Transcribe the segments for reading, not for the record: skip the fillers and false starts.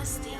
Dynasty.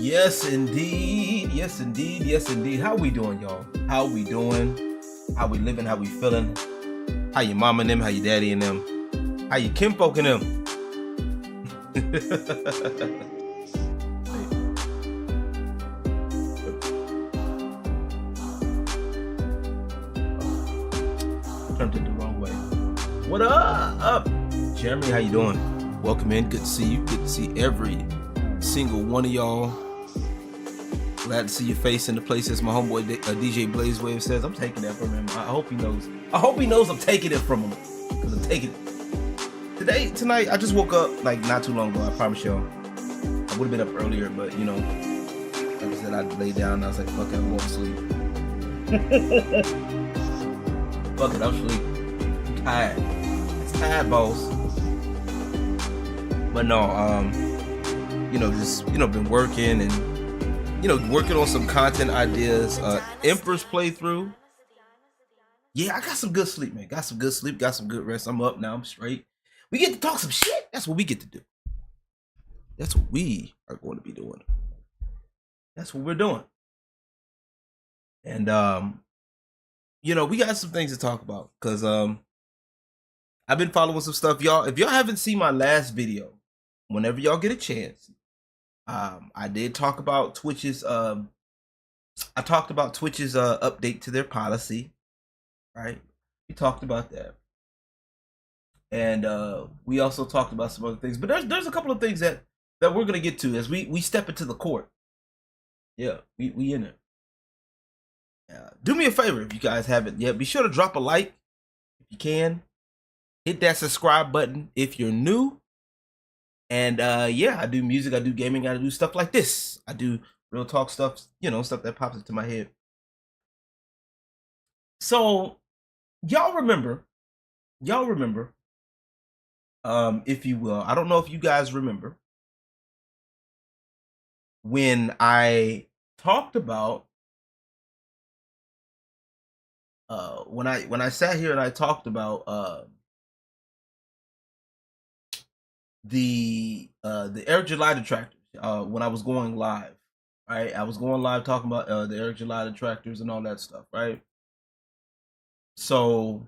Yes, indeed. Yes, indeed. Yes, indeed. How we doing, y'all? How we doing? How we living? How we feeling? How your mama and them? How your daddy and them? How your kinfolk and them? Turned it the wrong way. What up? Jeremy, how you doing? Welcome in. Good to see you. Good to see every single one of y'all. Glad to see your face in the place, as my homeboy DJ Blaze Wave says. I'm taking that from him. I hope he knows. I hope he knows I'm taking it from him. Because I'm taking it. Tonight, I just woke up like not too long ago. I promise y'all. I would have been up earlier, but you know, like I said, I laid down and I was like, fuck it, I'm going to sleep. Fuck it, I'm asleep. I'm tired. It's tired, boss. But no, just, been working and, working on some content ideas. Emperor's playthrough. Yeah, I got some good sleep, man. Got some good sleep, got some good rest. I'm up now, I'm straight. We get to talk some shit. That's what we get to do. That's what we are going to be doing. That's what we're doing. And, we got some things to talk about. Because I've been following some stuff. Y'all, if y'all haven't seen my last video, whenever y'all get a chance, I did talk about Twitch's update to their policy, right? We talked about that. And we also talked about some other things. But there's a couple of things that we're gonna get to as we step into the court. Yeah, we in it. Do me a favor if you guys haven't yet. Be sure to drop a like if you can. Hit that subscribe button if you're new. And I do music, I do gaming, I do stuff like this. I do real talk stuff, stuff that pops into my head. So y'all remember, if you will, I don't know if you guys remember when I talked about when I sat here and I talked about the Eric July detractors when I was going live, right? I was going live talking about the Eric July detractors and all that stuff, right? So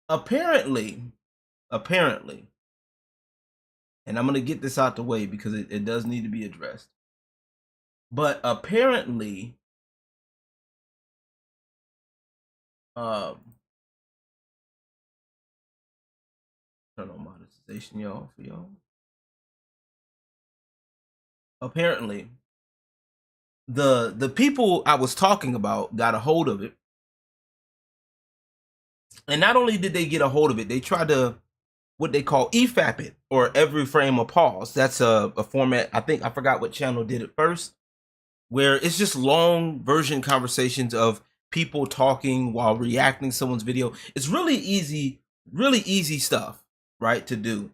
apparently, and I'm gonna get this out the way because it does need to be addressed. But apparently, turn on monetization, y'all, for y'all. Apparently, the people I was talking about got a hold of it. And not only did they get a hold of it, they tried to what they call EFAP it, or every frame a pause. That's a format, I forgot what channel did it first, where it's just long version conversations of people talking while reacting to someone's video. It's really easy stuff, right, to do.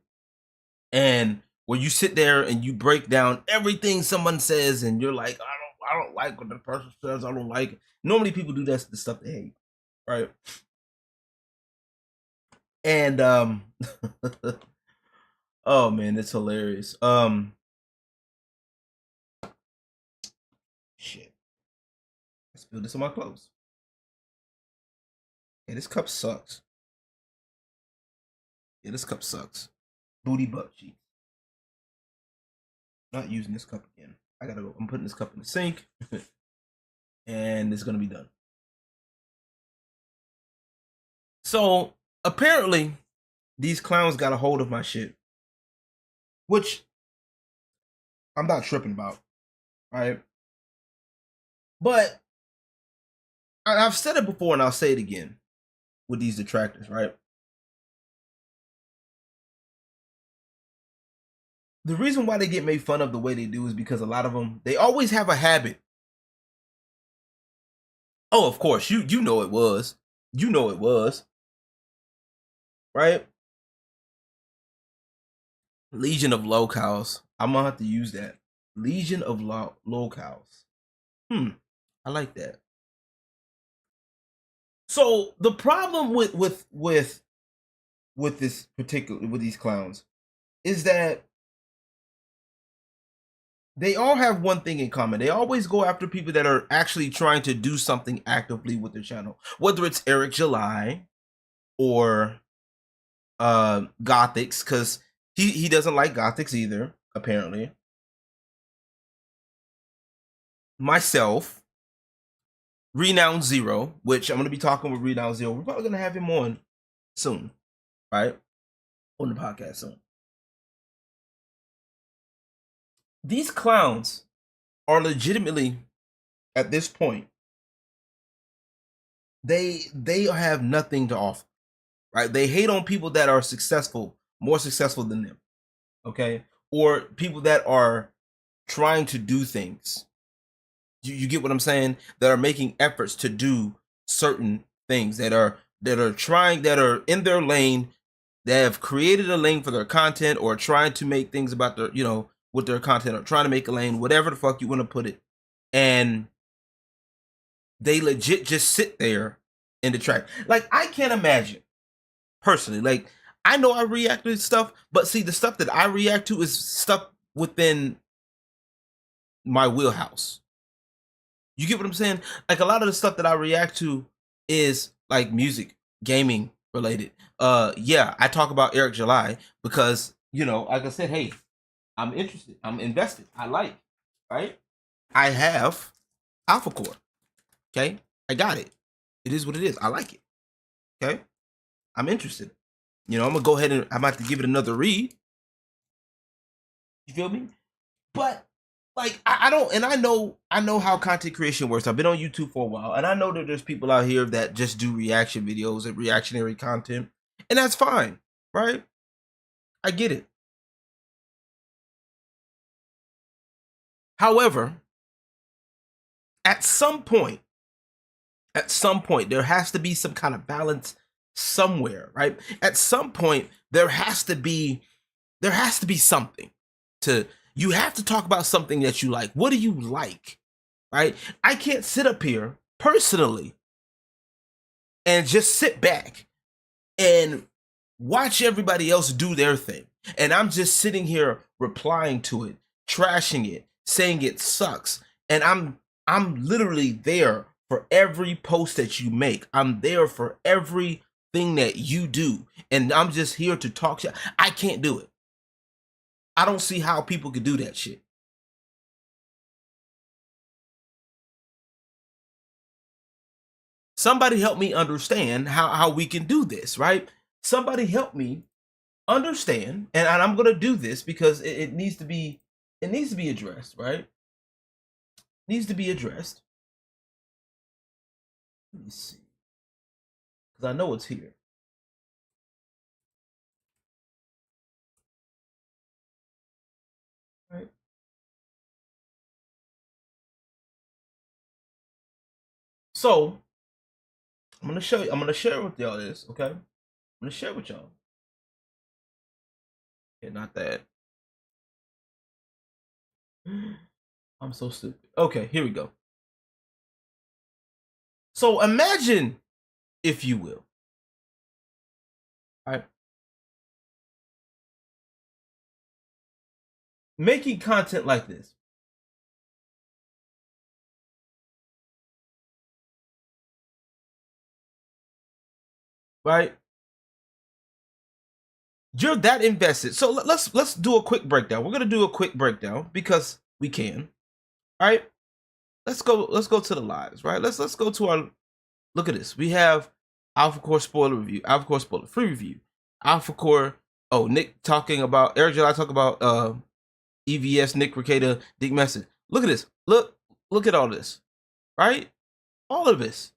And where you sit there and you break down everything someone says and you're like, I don't like what the person says. I don't like it. Normally people do that the stuff they hate, right? And oh man, it's hilarious. Shit. I spilled this on my clothes. Yeah, this cup sucks. Yeah, this cup sucks. Booty butt cheeks. Not using this cup again. I gotta go. I'm putting this cup in the sink, and it's gonna be done. So apparently, these clowns got a hold of my shit, which I'm not tripping about, right? But I've said it before, and I'll say it again with these detractors, right? The reason why they get made fun of the way they do is because a lot of them, they always have a habit. Oh, of course, you know it was. You know it was. Right? Legion of locals. I'm gonna have to use that. Legion of locals. I like that. So the problem with this particular with these clowns is that they all have one thing in common. They always go after people that are actually trying to do something actively with their channel, whether it's Eric July or Gothics, because he doesn't like Gothics either, apparently. Myself, Renown Zero, which I'm going to be talking with Renown Zero. We're probably going to have him on soon, right? On the podcast soon. These clowns are legitimately, at this point, they have nothing to offer, right? They hate on people that are successful, more successful than them, okay? Or people that are trying to do things. You get what I'm saying? That are making efforts to do certain things, that are trying, that are in their lane, that have created a lane for their content, or trying to make things about their, with their content, or trying to make a lane, whatever the fuck you want to put it. And they legit just sit there in the track. Like, I can't imagine personally, like, I know I react to stuff, but see, the stuff that I react to is stuff within my wheelhouse. You get what I'm saying? Like, a lot of the stuff that I react to is like music, gaming related. Yeah, I talk about Eric July because, like I said, hey, I'm interested, I'm invested, I like, right? I have Alpha Core. Okay, I got it. It is what it is. I like it. Okay, I'm interested. I'm gonna go ahead and I'm about to give it another read. You feel me? But like, I don't, and I know how content creation works. I've been on YouTube for a while, and I know that there's people out here that just do reaction videos and reactionary content, and that's fine, right? I get it. However, at some point, there has to be some kind of balance somewhere, right? At some point, there has to be something to, you have to talk about something that you like. What do you like, right? I can't sit up here personally and just sit back and watch everybody else do their thing, and I'm just sitting here replying to it, trashing it, saying it sucks, and I'm literally there for every post that you make. I'm there for everything that you do, and I'm just here to talk shit. I can't do it. I don't see how people could do that shit. Somebody help me understand how we can do this, right? Somebody help me understand, and I'm gonna do this because it needs to be addressed, right? It needs to be addressed. Let me see, because I know it's here. Right. So I'm gonna show you. I'm gonna share with y'all this. Okay. I'm gonna share with y'all. Yeah, not that. I'm so stupid. Okay, here we go. So imagine, if you will, all right, making content like this. Right? You're that invested. So let's do a quick breakdown. We're gonna do a quick breakdown because we can. All right. Let's go to the lives, right? Let's go to our look at this. We have Alpha Core spoiler review, Alpha Core spoiler free review, Alpha Core. Oh, Nick talking about Eric July talk about EVS, Nick Ricada, Dick Message. Look at this. Look at all this. Right? All of this.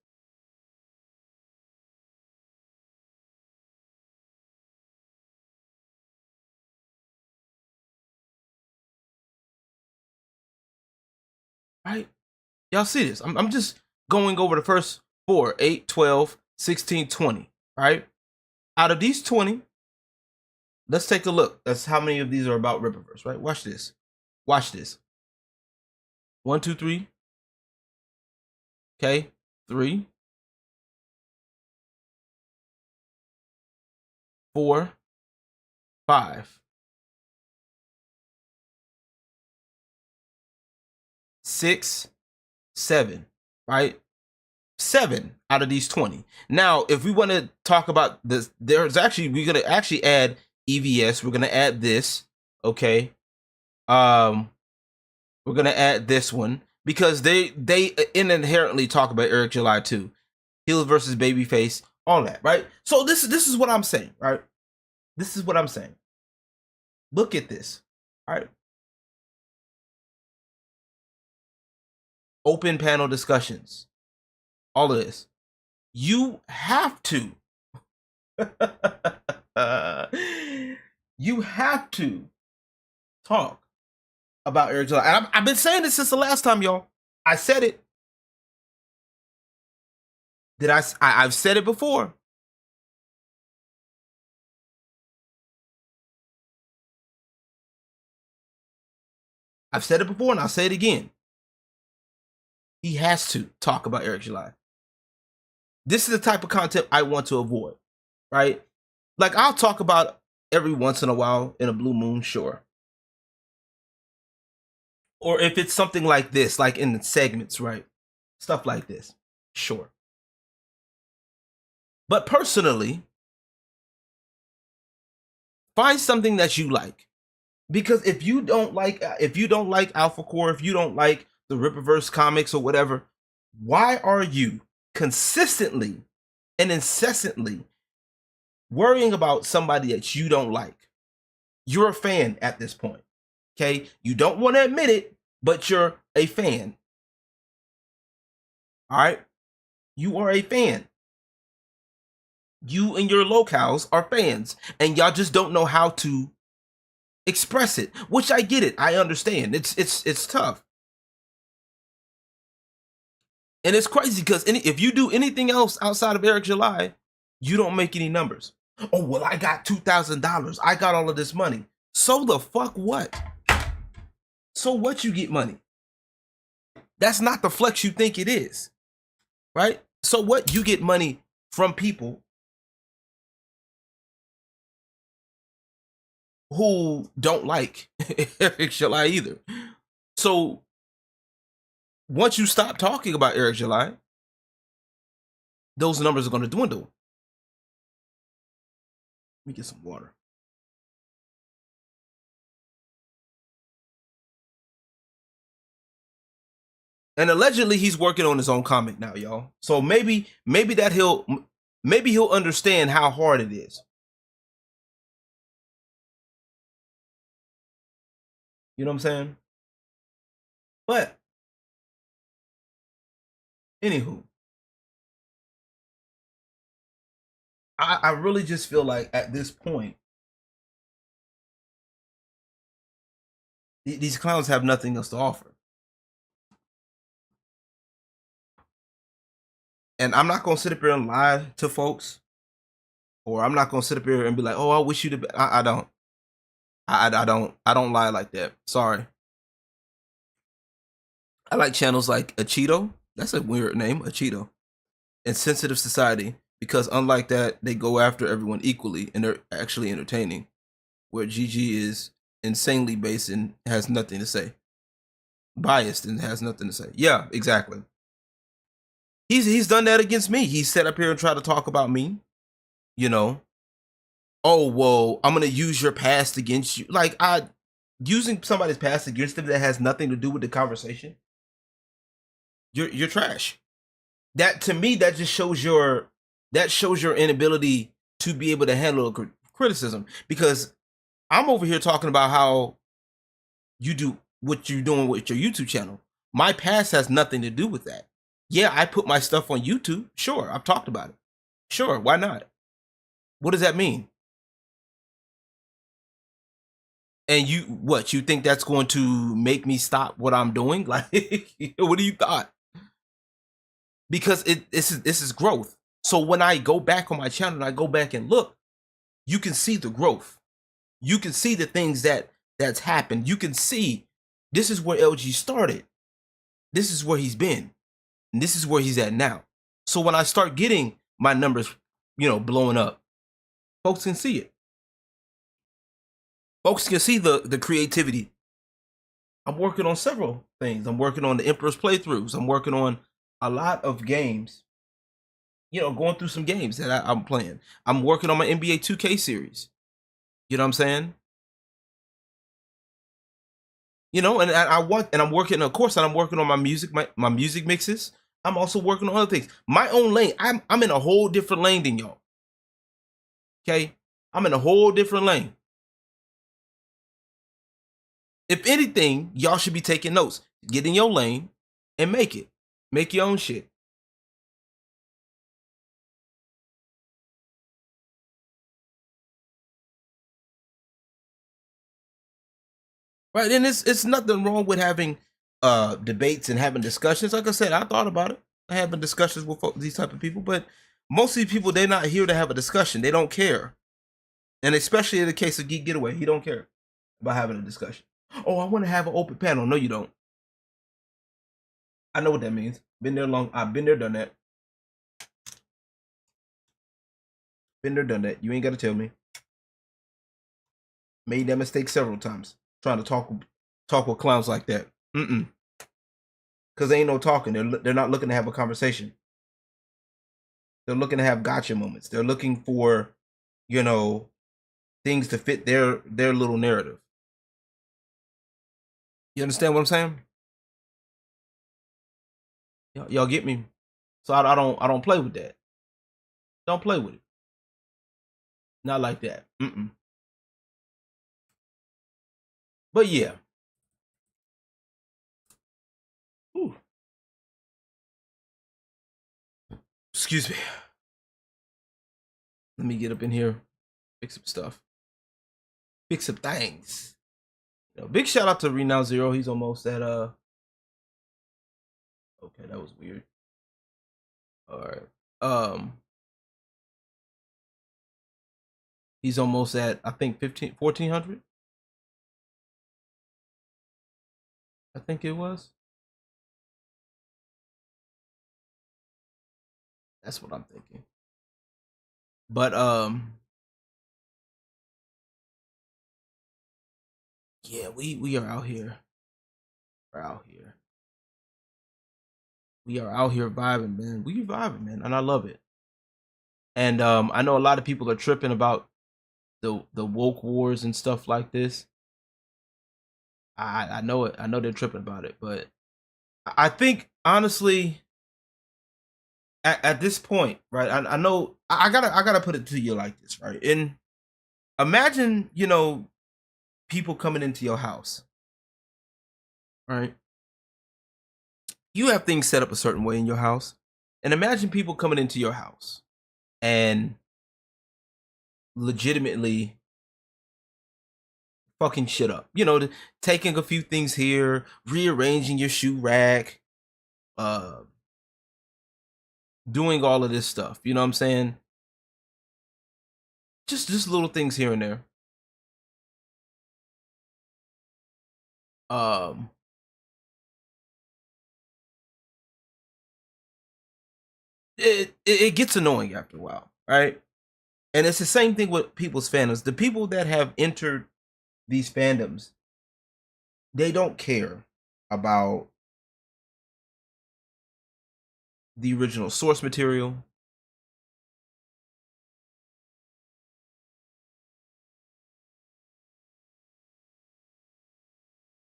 Right? Y'all see this? I'm just going over the first 4, 8, 12, 16, 20. Right? Out of these 20, let's take a look. That's how many of these are about Rippaverse, right? Watch this. Watch this. 1, 2, 3. Okay. 3, 4, 5, 6, 7, right? 7 out of these 20. Now, if we want to talk about this, we're gonna actually add EVS. We're gonna add this, okay? We're gonna add this one because they inherently talk about Eric July too. Heels versus Babyface, all that, right? So this is what I'm saying, right? This is what I'm saying. Look at this, all right? Open panel discussions, all of this. You have to. You have to talk about Eric July. And I've been saying this since the last time, y'all. I said it. I've said it before. I've said it before and I'll say it again. He has to talk about Eric July. This is the type of content I want to avoid, right? Like, I'll talk about every once in a while in a blue moon, sure. Or if it's something like this, like in the segments, right? Stuff like this, sure. But personally, find something that you like. Because if you don't like Alpha Core, if you don't like the Rippaverse comics or whatever, why are you consistently and incessantly worrying about somebody that you don't like? You're a fan at this point. Okay? You don't want to admit it, but you're a fan. All right? You are a fan. You and your locales are fans, and y'all just don't know how to express it, which I get it. I understand. It's tough. And it's crazy because if you do anything else outside of Eric July, you don't make any numbers. Oh, well, I got $2,000. I got all of this money. So the fuck what? So what you get money? That's not the flex you think it is. Right? So what? You get money from people who don't like Eric July either. So once you stop talking about Eric July, those numbers are going to dwindle. Let me get some water. And allegedly he's working on his own comic now, y'all. So maybe he'll understand how hard it is. You know what I'm saying? But anywho, I really just feel like at this point, these clowns have nothing else to offer. And I'm not gonna sit up here and lie to folks, or I'm not gonna sit up here and be like, "Oh, I wish you the best." I don't. I don't lie like that. Sorry. I like channels like A Cheeto. That's a weird name, A Cheeto. And Sensitive Society, because unlike that, they go after everyone equally and they're actually entertaining. Where GG is insanely based and has nothing to say. Biased and has nothing to say. Yeah, exactly. He's done that against me. He sat up here and tried to talk about me, you know. Oh, well, I'm gonna use your past against you. Like, I using somebody's past against them that has nothing to do with the conversation. You're trash. That, to me, that shows your inability to be able to handle criticism. Because I'm over here talking about how you do what you're doing with your YouTube channel. My past has nothing to do with that. Yeah, I put my stuff on YouTube. Sure, I've talked about it. Sure, why not? What does that mean? And you think that's going to make me stop what I'm doing? Like, what do you thought? Because this is growth. So when I go back on my channel and I go back and look, you can see the growth. You can see the things that's happened. You can see this is where LG started. This is where he's been. And this is where he's at now. So when I start getting my numbers, blowing up, folks can see it. Folks can see the creativity. I'm working on several things. I'm working on the Emperor's playthroughs. I'm working on a lot of games. Going through some games that I'm playing. I'm working on my NBA 2K series. You know what I'm saying? And I'm working, of course, and I'm working on my music, my music mixes. I'm also working on other things. My own lane. I'm in a whole different lane than y'all. Okay? I'm in a whole different lane. If anything, y'all should be taking notes. Get in your lane and make it. Make your own shit. Right? And it's nothing wrong with having debates and having discussions. Like I said, I thought about it. Having discussions with these type of people, but most of these people, they're not here to have a discussion. They don't care. And especially in the case of Geek Getaway, he don't care about having a discussion. Oh, I want to have an open panel. No, you don't. I know what that means. Been there long. I've been there, done that. Been there, done that. You ain't got to tell me. Made that mistake several times. Trying to talk with clowns like that. Because they ain't no talking. They're not looking to have a conversation. They're looking to have gotcha moments. They're looking for, things to fit their little narrative. You understand what I'm saying? Y'all get me? So I don't play with that. Don't play with it. Not like that. But yeah. Ooh. Excuse me. Let me get up in here, fix some stuff, fix some things. Big shout out to Renown Zero. He's almost at Okay, that was weird. All right. He's almost at, I think, 1,400. I think it was. That's what I'm thinking. But yeah, we are out here. We're out here. We are out here vibing, man. We vibing, man, and I love it. And I know a lot of people are tripping about the woke wars and stuff like this. I know it. I know they're tripping about it, but I think honestly, at this point, right? I know I gotta put it to you like this, right? And imagine, people coming into your house, right? You have things set up a certain way in your house, and imagine people coming into your house and legitimately fucking shit up. Taking a few things here, rearranging your shoe rack, uh, doing all of this stuff. You know what I'm saying? Just little things here and there. Um, it gets annoying after a while, right? And it's the same thing with people's fandoms. The people that have entered these fandoms, they don't care about the original source material.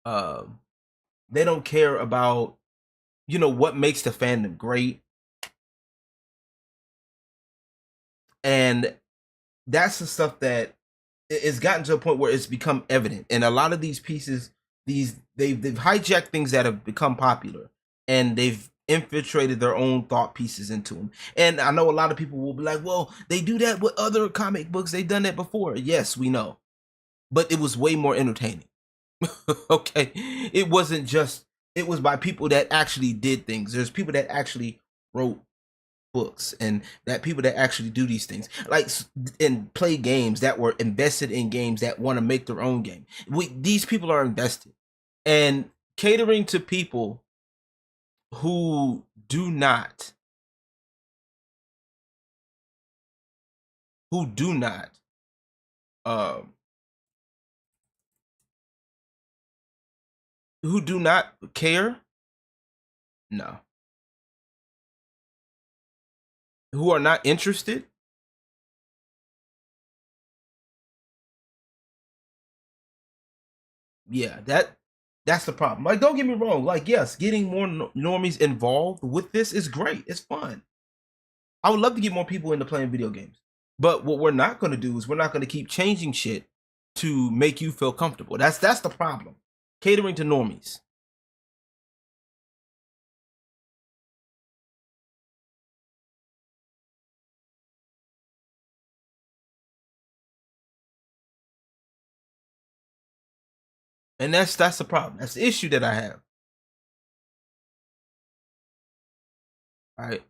Um, they don't care about, what makes the fandom great. And that's the stuff that it's gotten to a point where it's become evident. And a lot of these pieces, they've hijacked things that have become popular, and they've infiltrated their own thought pieces into them. And I know a lot of people will be like, well, they do that with other comic books. They've done that before. Yes, we know. But it was way more entertaining. Okay. It was by people that actually did things. There's people that actually wrote books, and that people that actually do these things, like, and play games, that were invested in games, that want to make their own game. These people are invested, and catering to people who do not who do not um who do not care. No. Who are not interested. Yeah, that's the problem. Like, don't get me wrong, like, yes, getting more normies involved with this is great. It's fun. I would love to get more people into playing video games. But what we're not going to do is we're not going to keep changing shit to make you feel comfortable. That's the problem. Catering to normies. And that's the problem. That's the issue that I have. All right.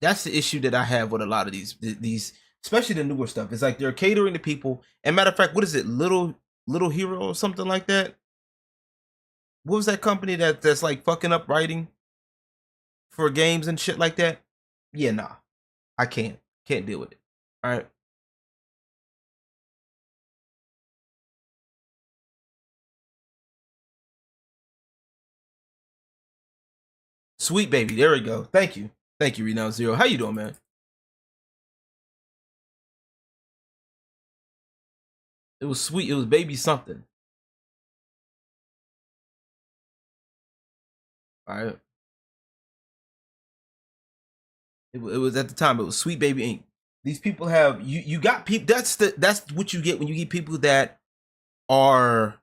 That's the issue that I have with a lot of these, especially the newer stuff. It's like they're catering to people. And matter of fact, what is it? Little Hero or something like that? What was that company that's like fucking up writing for games and shit like that? Yeah, nah. I can't deal with it. All right. Sweet baby. There we go. Thank you. Thank you, Renown Zero. How you doing, man? It was sweet. It was baby something. All right. It was at the time. It was Sweet Baby Inc. These people have you got people. That's what you get when you get people that are.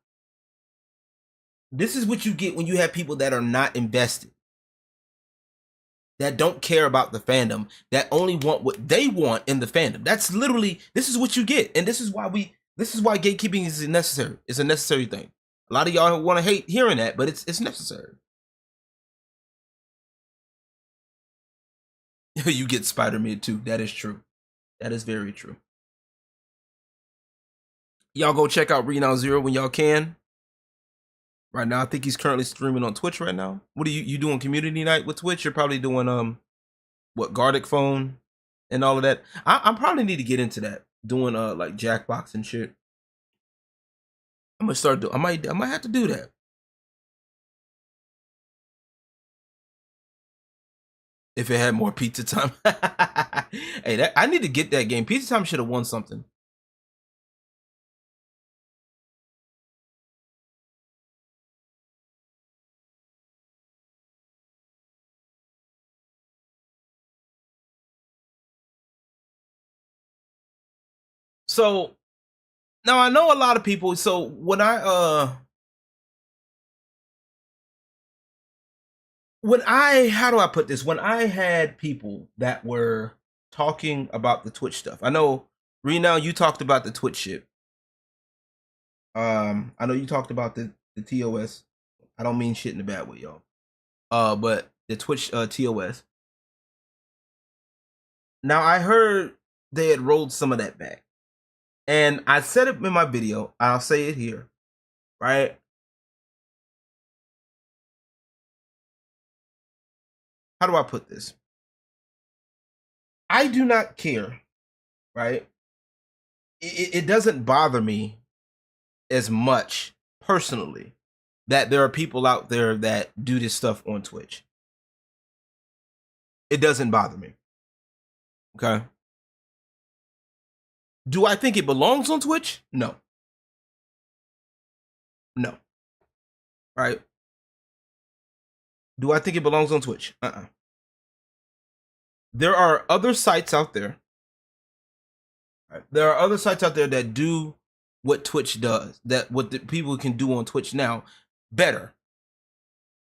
This is what you get when you have people that are not invested, that don't care about the fandom, that only want what they want in the fandom. That's literally, this is what you get, and this is why gatekeeping is necessary. It's a necessary thing. A lot of y'all want to hate hearing that, but it's necessary. You get Spider-Man too. That is true. That is very true. Y'all go check out Renown Zero when y'all can. Right now, I think he's currently streaming on Twitch right now. What are you doing? Community night with Twitch? You're probably doing what, Gardic phone and all of that. I probably need to get into that, doing like Jackbox and shit. I'm gonna start doing. I might have to do that. If it had more pizza time. Hey, I need to get that game. Pizza time should have won something. So now I know a lot of people. So when I how do I put this? When I had people that were talking about the Twitch stuff, I know Renown, you talked about the Twitch shit. I know you talked about the TOS. I don't mean shit in a bad way, y'all. But the Twitch TOS. Now I heard they had rolled some of that back, and I said it in my video. I'll say it here, right? How do I put this? I do not care, right? It doesn't bother me as much personally that there are people out there that do this stuff on Twitch. It doesn't bother me. Okay. Do I think it belongs on Twitch? No. No. Right? Do I think it belongs on Twitch? There are other sites out there. Right? There are other sites out there that do what Twitch does, that what the people can do on Twitch now better.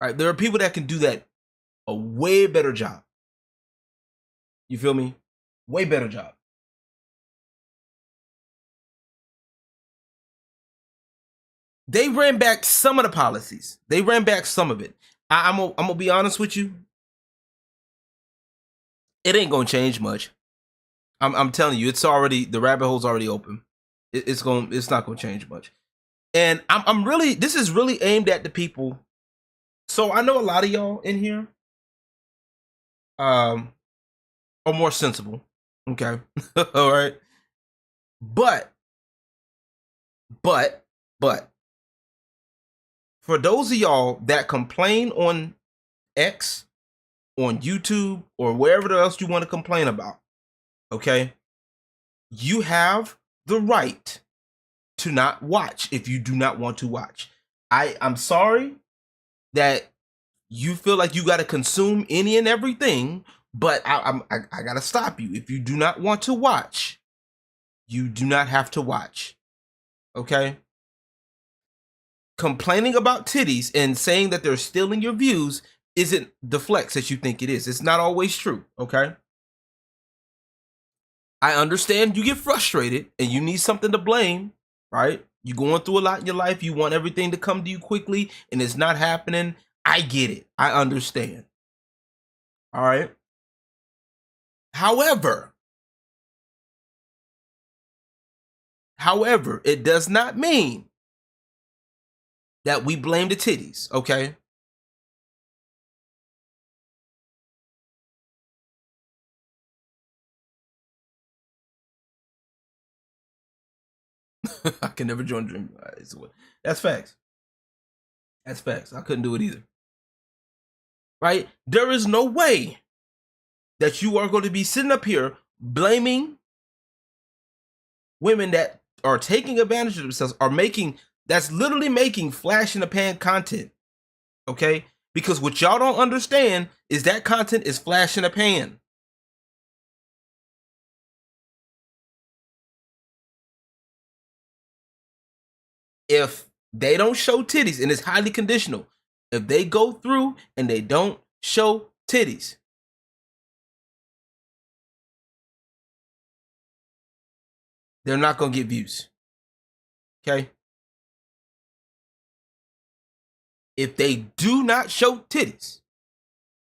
Right? There are people that can do that a way better job. You feel me? Way better job. They ran back some of the policies. They ran back some of it. I'm gonna be honest with you. It ain't gonna change much. I'm telling you, it's already, the rabbit hole's already open. It's not gonna change much. And I'm really, this is really aimed at the people. So I know a lot of y'all in here are more sensible. Okay. All right. But for those of y'all that complain on X, on YouTube, or wherever else you want to complain about, okay, you have the right to not watch if you do not want to watch. I'm sorry that you feel like you got to consume any and everything, but I got to stop you. If you do not want to watch, you do not have to watch. Okay? Complaining about titties and saying that they're stealing your views isn't the flex that you think it is. It's not always true. Okay? I understand you get frustrated and you need something to blame, right? You're going through a lot in your life. You want everything to come to you quickly and it's not happening. I get it. I understand. All right. However, it does not mean that we blame the titties, okay? I can never join Dream. That's facts. That's facts. I couldn't do it either. Right? There is no way that you are going to be sitting up here blaming women that are taking advantage of themselves, that's literally making flash in the pan content. Okay? Because what y'all don't understand is that content is flash in the pan. If they don't show titties, and it's highly conditional, if they go through and they don't show titties, they're not going to get views. Okay? If they do not show titties,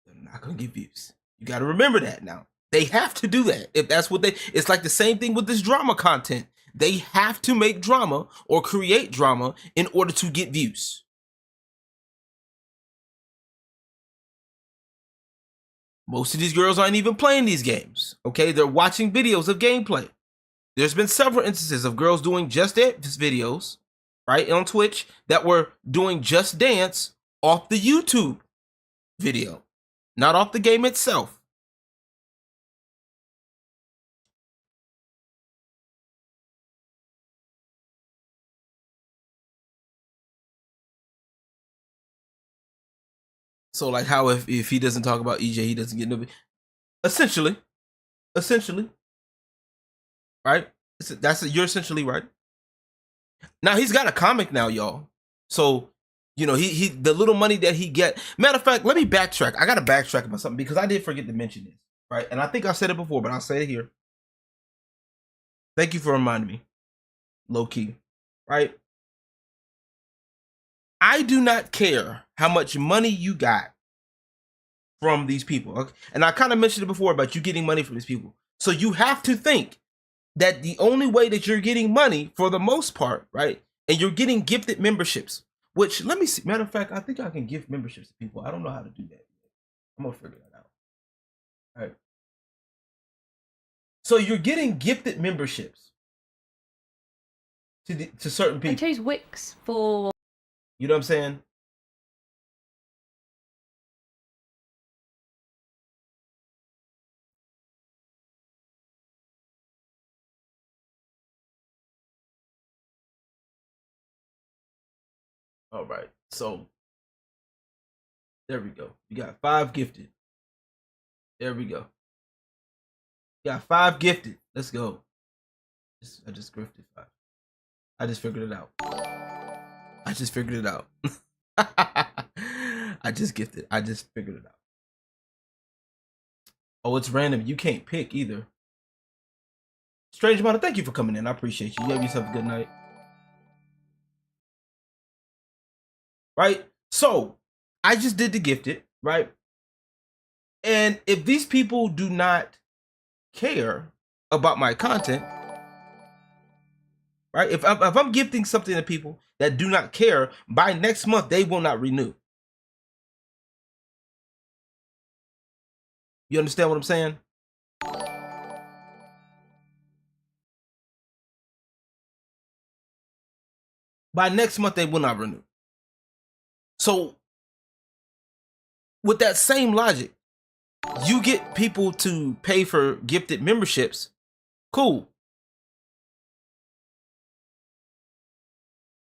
they're not going to get views. You got to remember that now. They have to do that. If that's what it's like the same thing with this drama content. They have to make drama or create drama in order to get views. Most of these girls aren't even playing these games. Okay? They're watching videos of gameplay. There's been several instances of girls doing Just Dance videos, right, on Twitch, that were doing Just Dance off the YouTube video, not off the game itself. So, like, how if he doesn't talk about EJ, he doesn't get no. Essentially, right? You're essentially right. Now he's got a comic now, y'all. So, you know, he the little money that he get. Matter of fact, let me backtrack. I gotta backtrack about something because I did forget to mention this, right? And I think I said it before, but I'll say it here. Thank you for reminding me. Low key, right? I do not care how much money you got from these people. Okay? And I kind of mentioned it before about you getting money from these people. So you have to think that the only way that you're getting money for the most part, right? And you're getting gifted memberships, which let me see. Matter of fact, I think I can gift memberships to people. I don't know how to do that. I'm gonna figure that out. All right. So you're getting gifted memberships to certain people. I chose Wix for... You know what I'm saying? All right. So there we go. You got 5 gifted. There we go. You got 5 gifted. Let's go. I just grifted 5. I just figured it out. I just figured it out. I just gifted. I just figured it out. Oh, it's random. You can't pick either. Strange Amount, thank you for coming in. I appreciate you. You have yourself a good night. Right? So, I just did the gifted, right? And if these people do not care about my content, right? If I'm gifting something to people that do not care, by next month, they will not renew. You understand what I'm saying? By next month, they will not renew. So, with that same logic, you get people to pay for gifted memberships. Cool.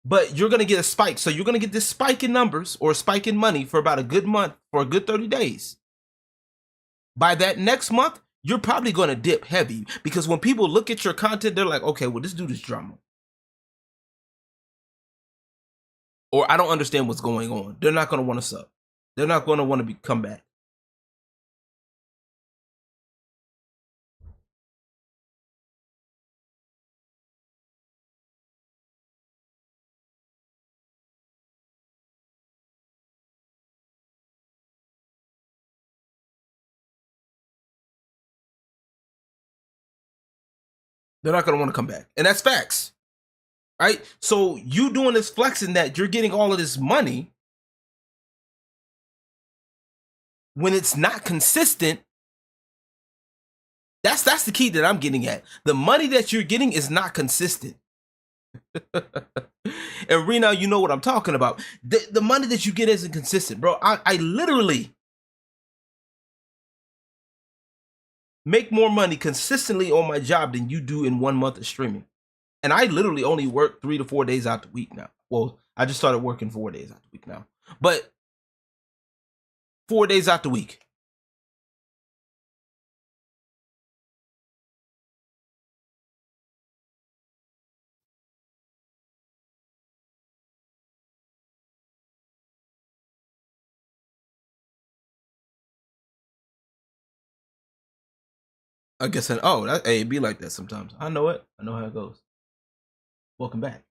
But you're going to get a spike. So you're going to get this spike in numbers or a spike in money for about a good month, for a good 30 days. By that next month, you're probably going to dip heavy, because when people look at your content, they're like, okay, well, this dude is drama. Or I don't understand what's going on. They're not going to want to sub. They're not going to want to come back. They're not going to want to come back. And that's facts. Right? So you doing this flexing that you're getting all of this money when it's not consistent. That's the key that I'm getting at. The money that you're getting is not consistent. And Rena, you know what I'm talking about. The money that you get isn't consistent, bro. I literally make more money consistently on my job than you do in 1 month of streaming. And I literally only work 3 to 4 days out the week now. Well, I just started working 4 days out the week now. But 4 days out the week. I guess, hey, it be like that sometimes. I know it. I know how it goes. Welcome back.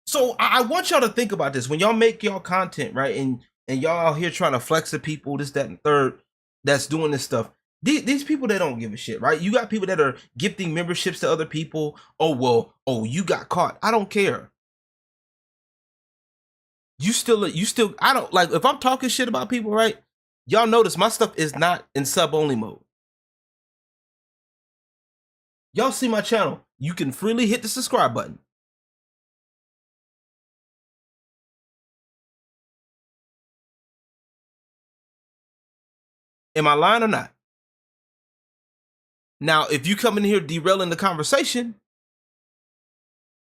So I want y'all to think about this. When y'all make y'all content, right, and y'all out here trying to flex at people, this, that, and third, that's doing this stuff. These people, they don't give a shit, right? You got people that are gifting memberships to other people. Oh, well, you got caught. I don't care. You still, I don't, like, if I'm talking shit about people, right? Y'all notice my stuff is not in sub-only mode. Y'all see my channel. You can freely hit the subscribe button. Am I lying or not? Now, if you come in here derailing the conversation,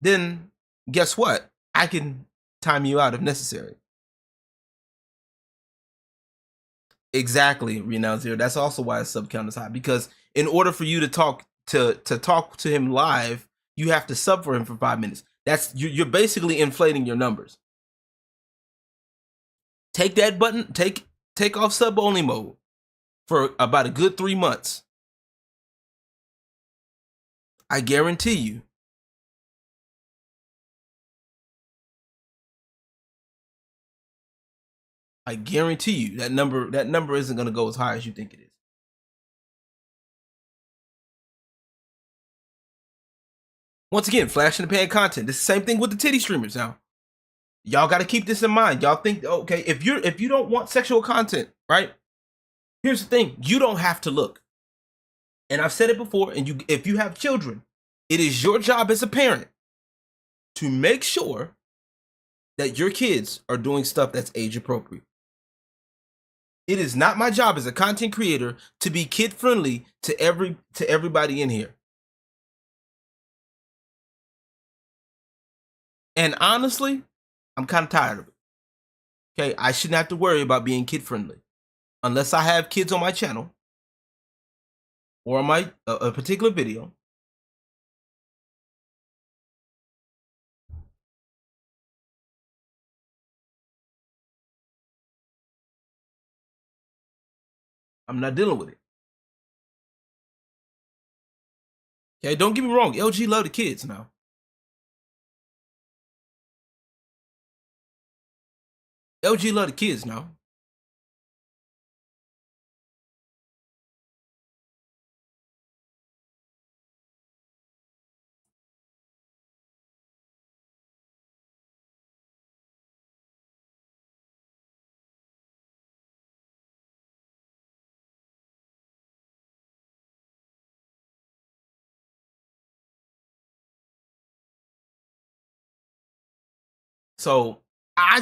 then guess what? I can time you out if necessary. Exactly, Renown Zero. That's also why his sub count is high, because in order for you to talk to him live, you have to sub for him for 5 minutes. That's you're basically inflating your numbers. Take that button, take off sub only mode for about a good 3 months. I guarantee you. I guarantee you that number isn't going to go as high as you think it is. Once again, flash in the pan content. It's the same thing with the titty streamers now. Y'all got to keep this in mind. Y'all think, okay, if you don't want sexual content, right? Here's the thing. You don't have to look. And I've said it before, and if you have children, it is your job as a parent to make sure that your kids are doing stuff that's age appropriate. It is not my job as a content creator to be kid friendly to everybody in here. And honestly, I'm kind of tired of it. Okay, I shouldn't have to worry about being kid friendly unless I have kids on my channel or on my a particular video. I'm not dealing with it. Okay, don't get me wrong. LG love the kids now. LG love the kids now. So I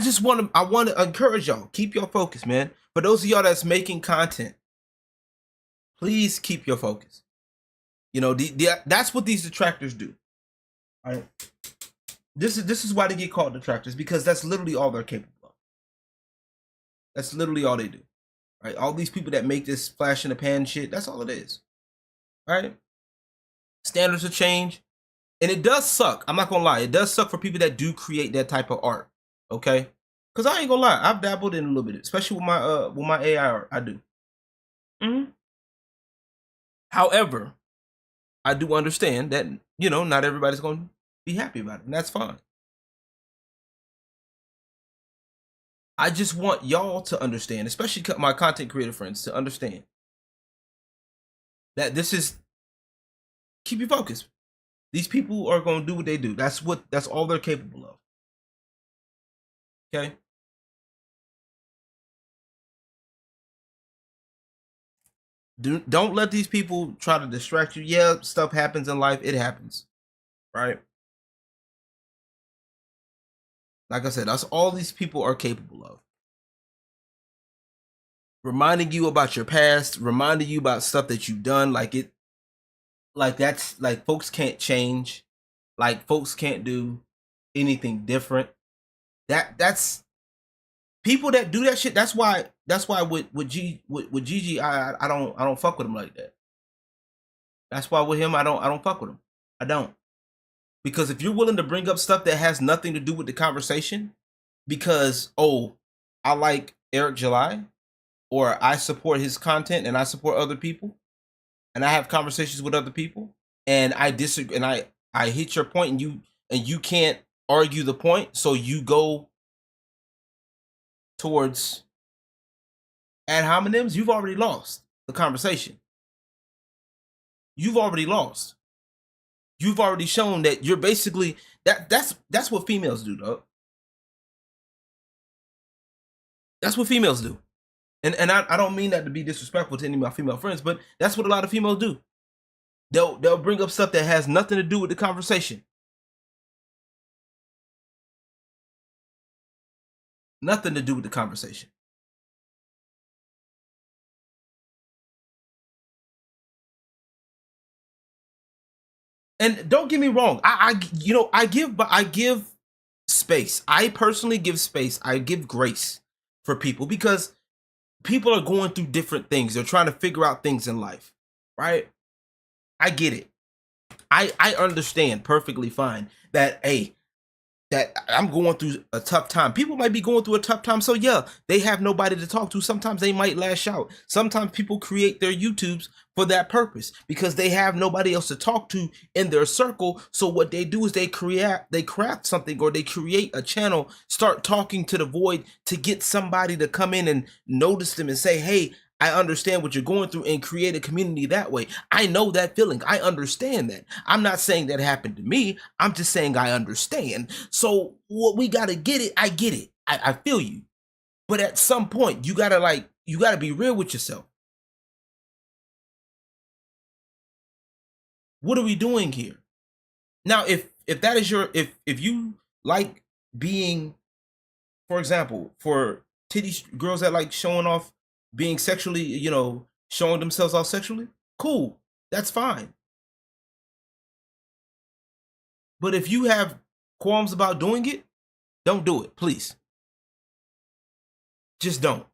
want to encourage y'all, keep your focus, man. For those of y'all that's making content, please keep your focus. You know, that's what these detractors do. All right. This is why they get called detractors, because that's literally all they're capable of. That's literally all they do. Right? All these people that make this flash in the pan shit, that's all it is. All right? Standards will change. And it does suck. I'm not gonna lie. It does suck for people that do create that type of art. Okay? Because I ain't gonna lie, I've dabbled in a little bit, especially with my AI art. I do. Mm-hmm. However, I do understand that, you know, not everybody's gonna be happy about it, and that's fine. I just want y'all to understand, especially my content creator friends, to understand that this is, keep your focus. These people are gonna do what they do. That's all they're capable of. Okay. Don't let these people try to distract you. Yeah, stuff happens in life. It happens. Right? Like I said, that's all these people are capable of. Reminding you about your past, reminding you about stuff that you've done, that's like folks can't change. Like folks can't do anything different. That's people that do that shit. That's why with Gigi, I don't fuck with him like that. That's why with him I don't fuck with him. I don't. Because if you're willing to bring up stuff that has nothing to do with the conversation, because I like Eric July, or I support his content and I support other people, and I have conversations with other people, and I disagree, and I hit your point, and you can't argue the point, so you go towards ad hominems, you've already lost the conversation. You've already lost. You've already shown that you're basically that's what females do, dog. That's what females do. And I don't mean that to be disrespectful to any of my female friends, but that's what a lot of females do. They'll bring up stuff that has nothing to do with the conversation. Nothing to do with the conversation. And don't get me wrong, I give space. I personally give space. I give grace for people, because people are going through different things. They're trying to figure out things in life, right? I get it. I understand perfectly fine that that I'm going through a tough time. People might be going through a tough time. So yeah, they have nobody to talk to. Sometimes they might lash out. Sometimes people create their YouTubes for that purpose, because they have nobody else to talk to in their circle. So what they do is they craft something, or they create a channel, start talking to the void to get somebody to come in and notice them and say, hey, I understand what you're going through, and create a community that way. I know that feeling. I understand that. I'm not saying that happened to me. I'm just saying I understand. So what we got to get it. I get it. I feel you. But at some point, you got to be real with yourself. What are we doing here? Now, if that is your if you like being, for example, for titty girls that like showing off, being sexually, showing themselves off sexually, cool, that's fine. But if you have qualms about doing it, don't do it, please. Just don't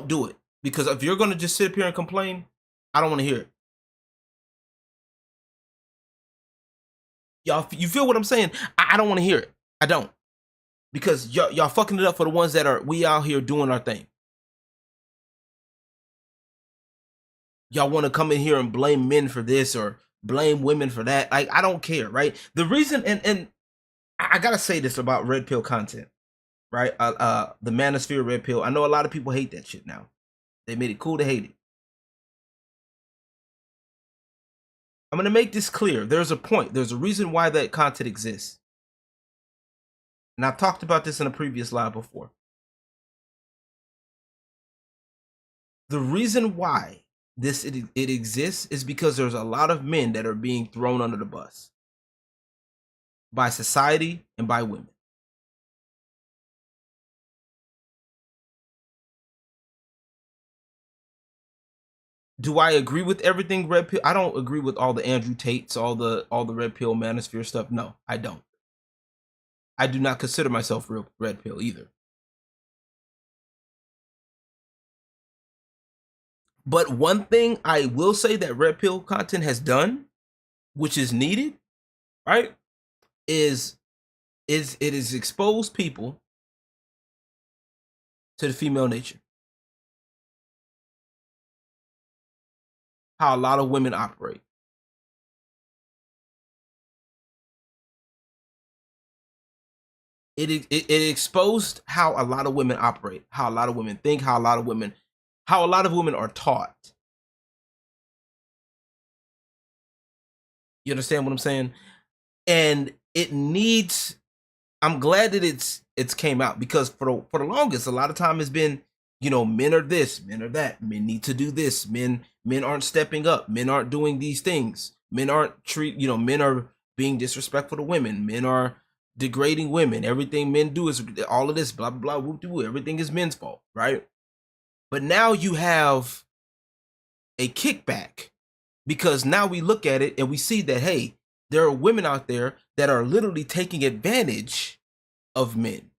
do it, because if you're gonna just sit up here and complain, I don't want to hear it. Y'all, you feel what I'm saying? I don't want to hear it. I don't, because y'all fucking it up for the ones that are we out here doing our thing. Y'all want to come in here and blame men for this or blame women for that. Like, I don't care, right? The reason, and I gotta say this about red pill content, right? The manosphere red pill. I know a lot of people hate that shit now. They made it cool to hate it. I'm gonna make this clear. There's a point. There's a reason why that content exists. And I've talked about this in a previous live before. The reason why it exists is because there's a lot of men that are being thrown under the bus by society and by women. Do I agree with everything red pill? I don't agree with all the Andrew Tates, all the red pill manosphere stuff. No, I don't. I do not consider myself real red pill either. But one thing I will say that red pill content has done, which is needed, right, is it is exposed people to the female nature. How a lot of women operate. It exposed how a lot of women operate, how a lot of women think, how a lot of women are taught. You understand what I'm saying? And it needs. I'm glad that it's came out, because for the longest, a lot of time has been, men are this, men are that, men need to do this, men aren't stepping up, men aren't doing these things, men aren't men are being disrespectful to women, men are degrading women, everything men do is all of this, blah blah blah, whoop, everything is men's fault, right? But now you have a kickback, because now we look at it and we see that, hey, there are women out there that are literally taking advantage of men.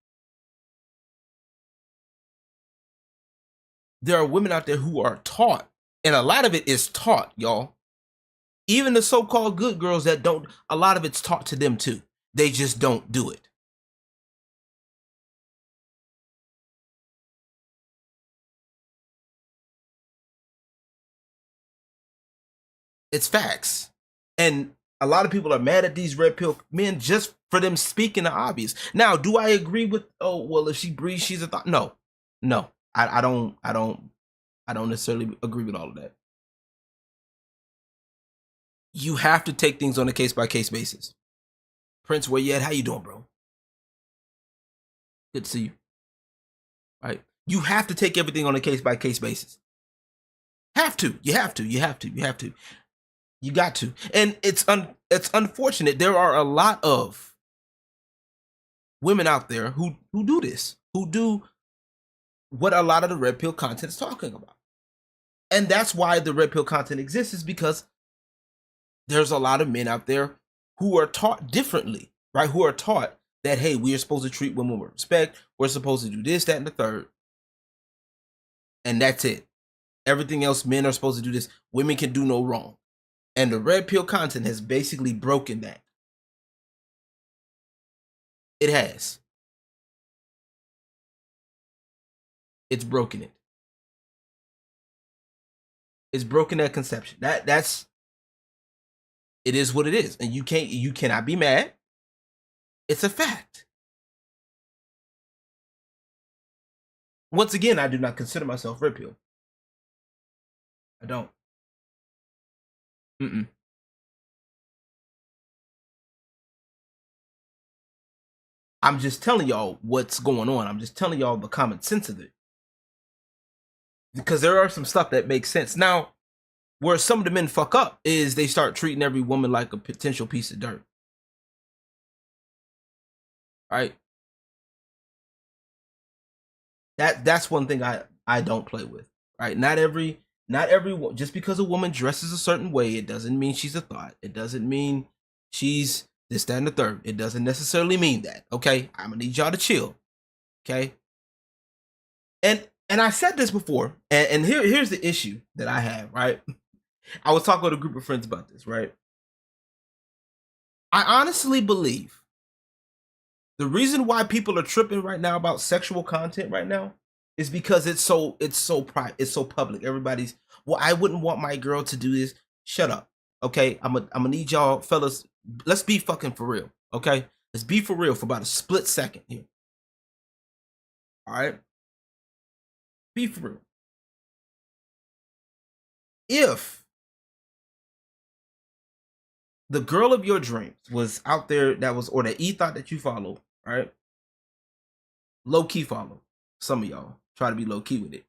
There are women out there who are taught, and a lot of it is taught, y'all. Even the so-called good girls that don't, a lot of it's taught to them too. They just don't do it. It's facts. And a lot of people are mad at these red pill men just for them speaking the obvious. Now, do I agree with, oh, well, if she breathes, she's a thought? No. I don't necessarily agree with all of that. You have to take things on a case-by-case basis. Prince, where you at? How you doing, bro? Good to see you. All right. You have to take everything on a case-by-case basis. Have to. You have to. You have to. You have to. You got to. And it's unfortunate. There are a lot of women out there who do this, who do what a lot of the red pill content is talking about. And that's why the red pill content exists, is because there's a lot of men out there who are taught differently, right? Who are taught that, hey, we are supposed to treat women with respect. We're supposed to do this, that, and the third. And that's it. Everything else, men are supposed to do this. Women can do no wrong. And the red pill content has basically broken that. It has. It's broken it. It's broken that conception. That's it is what it is. And you cannot be mad. It's a fact. Once again, I do not consider myself red pill. I don't. Mm-mm. I'm just telling y'all what's going on. I'm just telling y'all the common sense of it. Because there are some stuff that makes sense. Now, Where some of the men fuck up is they start treating every woman like a potential piece of dirt. Right? That's one thing I don't play with. Right? Not every just because a woman dresses a certain way, it doesn't mean she's a thought. It doesn't mean she's this, that, and the third. It doesn't necessarily mean that. Okay? I'm gonna need y'all to chill. Okay? And I said this before, and here's the issue that I have, right? I was talking with a group of friends about this, right? I honestly believe the reason why people are tripping right now about sexual content right now is because it's so public. Everybody's, well, I wouldn't want my girl to do this. Shut up. Okay? I'm gonna need y'all fellas, let's be fucking for real. Okay? Let's be for real for about a split second here. All right? Be for real. If the girl of your dreams was out there that was, or that thought that you follow, right? Low key follow. Some of y'all try to be low key with it.